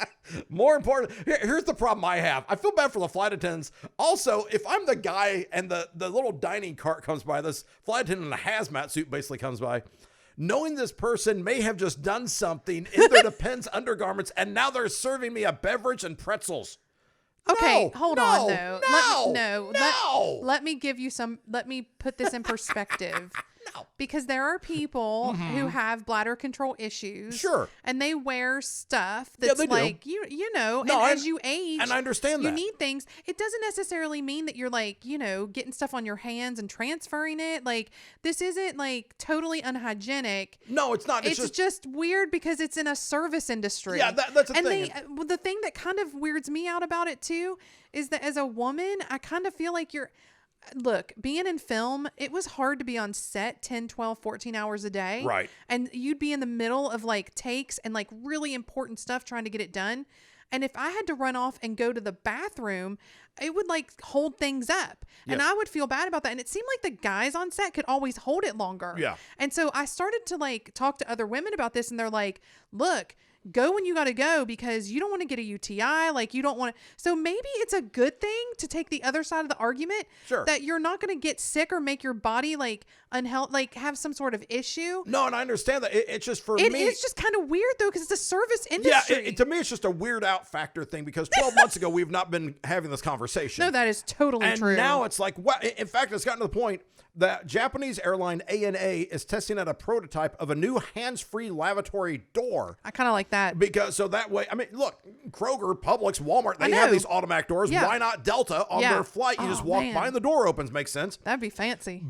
Speaker 1: More important, here's the problem I have. I feel bad for the flight attendants. Also, if I'm the guy and the little dining cart comes by, this flight attendant in a hazmat suit basically comes by, knowing this person may have just done something in their Depends undergarments, and now they're serving me a beverage and pretzels.
Speaker 2: Okay, hold on though.
Speaker 1: No.
Speaker 2: Let me give you some. Let me put this in perspective. Because there are people who have bladder control issues.
Speaker 1: Sure.
Speaker 2: And they wear stuff that's like, you know, and as you age.
Speaker 1: And I understand that.
Speaker 2: You need things. It doesn't necessarily mean that you're like, you know, getting stuff on your hands and transferring it. Like, this isn't like totally unhygienic.
Speaker 1: No, it's not.
Speaker 2: It's just weird because it's in a service industry.
Speaker 1: Yeah, that's the thing.
Speaker 2: And the thing that kind of weirds me out about it too is that as a woman, I kind of feel like look, being in film, it was hard to be on set 10, 12, 14 hours a day.
Speaker 1: Right.
Speaker 2: And you'd be in the middle of like takes and like really important stuff trying to get it done. And if I had to run off and go to the bathroom, it would like hold things up.
Speaker 1: Yes.
Speaker 2: And I would feel bad about that. And it seemed like the guys on set could always hold it longer.
Speaker 1: Yeah.
Speaker 2: And so I started to like talk to other women about this, and they're like, look, go when you got to go, because you don't want to get a UTI. Like you don't want to. So maybe it's a good thing to take the other side of the argument.
Speaker 1: Sure.
Speaker 2: That you're not going to get sick or make your body like unhealthy, like have some sort of issue.
Speaker 1: No, and I understand that. It's just for
Speaker 2: It
Speaker 1: me.
Speaker 2: is just kind of weird though, because it's a service
Speaker 1: Yeah,
Speaker 2: industry.
Speaker 1: to me, it's just a weird out factor thing, because 12 months ago, we've not been having this conversation.
Speaker 2: No, that is totally
Speaker 1: and
Speaker 2: true.
Speaker 1: now it's like, what? In fact, it's gotten to the point that Japanese airline ANA is testing out a prototype of a new hands-free lavatory door.
Speaker 2: I kind of like that.
Speaker 1: Because so that way, I mean, look, Kroger, Publix, Walmart,
Speaker 2: I
Speaker 1: they have
Speaker 2: know.
Speaker 1: these automatic doors.
Speaker 2: Yeah.
Speaker 1: Why not Delta on
Speaker 2: Yeah.
Speaker 1: their flight? You
Speaker 2: Oh,
Speaker 1: just walk
Speaker 2: man.
Speaker 1: by and the door opens. Makes sense.
Speaker 2: That'd be fancy.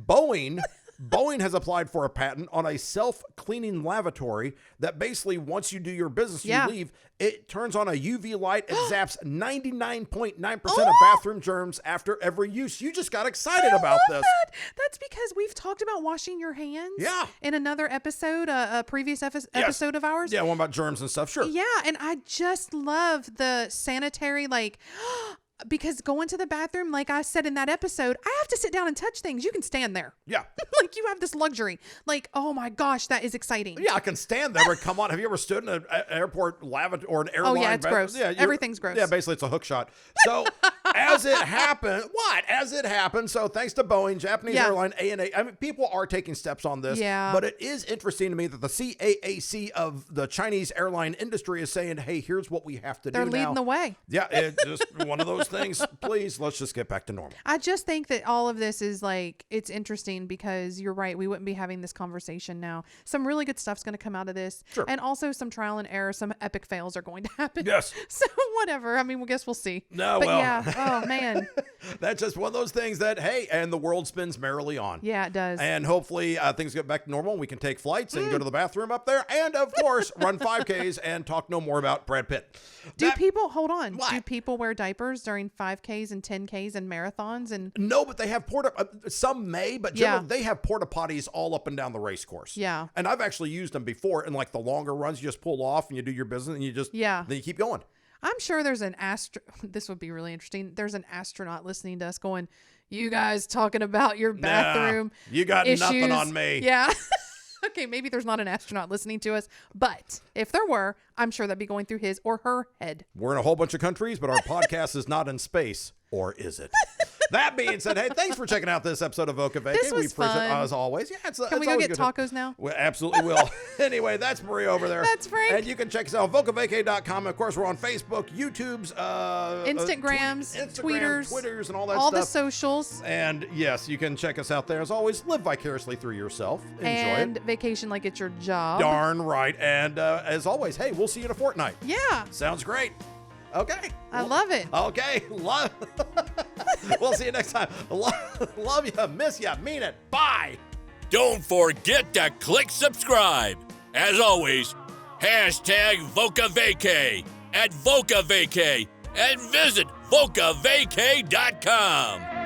Speaker 1: Boeing has applied for a patent on a self-cleaning lavatory that basically, once you do your business,
Speaker 2: Yeah.
Speaker 1: you leave, it turns on a UV light and zaps 99.9% of
Speaker 2: Oh!
Speaker 1: bathroom germs after every use. You just got excited about
Speaker 2: love
Speaker 1: this.
Speaker 2: that. That's because we've talked about washing your hands.
Speaker 1: Yeah.
Speaker 2: In another episode, a previous episode of ours.
Speaker 1: Yeah, one about germs and stuff. Sure.
Speaker 2: Yeah, and I just love the sanitary, like, because going to the bathroom, like I said in that episode, I have to sit down and touch things. You can stand there.
Speaker 1: Yeah.
Speaker 2: Like you have this luxury. Like, oh my gosh, that is exciting.
Speaker 1: Yeah, I can stand there, but come on. Have you ever stood in an airport lavatory or an airline?
Speaker 2: Oh, yeah, it's gross.
Speaker 1: Yeah,
Speaker 2: Everything's gross.
Speaker 1: Yeah, basically it's a hook shot. So as it happened, so thanks to Boeing, Japanese
Speaker 2: Yeah.
Speaker 1: airline ANA, I mean, people are taking steps on this.
Speaker 2: Yeah.
Speaker 1: But it is interesting to me that the CAAC of the Chinese airline industry is saying, hey, here's what we have to
Speaker 2: They're
Speaker 1: do
Speaker 2: leading
Speaker 1: now.
Speaker 2: the way.
Speaker 1: Yeah, it's just one of those things. Please, let's just get back to normal.
Speaker 2: I just think that all of this is like, it's interesting because you're right. We wouldn't be having this conversation now. Some really good stuff's going to come out of this.
Speaker 1: Sure.
Speaker 2: And also some trial and error, some epic fails are going to happen.
Speaker 1: Yes.
Speaker 2: So whatever. I mean, I guess we'll see.
Speaker 1: No,
Speaker 2: but
Speaker 1: well.
Speaker 2: yeah. Oh man.
Speaker 1: That's just one of those things that, hey, and the world spins merrily on.
Speaker 2: Yeah, it does.
Speaker 1: And hopefully things get back to normal. We can take flights and go to the bathroom up there. And of course, run 5Ks and talk no more about Brad Pitt.
Speaker 2: Do people, hold on.
Speaker 1: What?
Speaker 2: Do people wear diapers during 5Ks and 10Ks and marathons? And
Speaker 1: No, but they have some may, but
Speaker 2: Yeah.
Speaker 1: generally they have porta potties all up and down the race course.
Speaker 2: Yeah.
Speaker 1: And I've actually used them before in like the longer runs. You just pull off and you do your business and you just,
Speaker 2: Yeah.
Speaker 1: then you keep going.
Speaker 2: I'm sure there's an this would be really interesting. There's an astronaut listening to us going, you guys talking about your bathroom
Speaker 1: you got
Speaker 2: issues.
Speaker 1: nothing on me.
Speaker 2: Yeah. Okay, maybe there's not an astronaut listening to us, but if there were, I'm sure that'd be going through his or her head.
Speaker 1: We're in a whole bunch of countries, but our podcast is not in space, or is it? That being said, hey, thanks for checking out this episode of Voca Vacay.
Speaker 2: This was
Speaker 1: We appreciate it
Speaker 2: fun.
Speaker 1: as always. Yeah,
Speaker 2: Can we go get tacos now?
Speaker 1: We absolutely will. Anyway, that's Maria over there.
Speaker 2: That's Frank.
Speaker 1: And you can check us out at vocavacay.com. Of course, we're on Facebook, YouTube's,
Speaker 2: Instagrams,
Speaker 1: Instagram, Twitters, and all that
Speaker 2: all
Speaker 1: stuff.
Speaker 2: the socials,
Speaker 1: And yes, you can check us out there. As always, live vicariously through yourself. Enjoy
Speaker 2: and
Speaker 1: it.
Speaker 2: vacation like it's your job.
Speaker 1: Darn right. And as always, hey, we'll see you in a fortnight.
Speaker 2: Yeah,
Speaker 1: Sounds great. Okay.
Speaker 2: I love it.
Speaker 1: Okay. We'll see you next time. Love you. Miss you. Mean it. Bye.
Speaker 3: Don't forget to click subscribe. As always, hashtag Voca Vacay at Voca Vacay and visit vocavacay.com.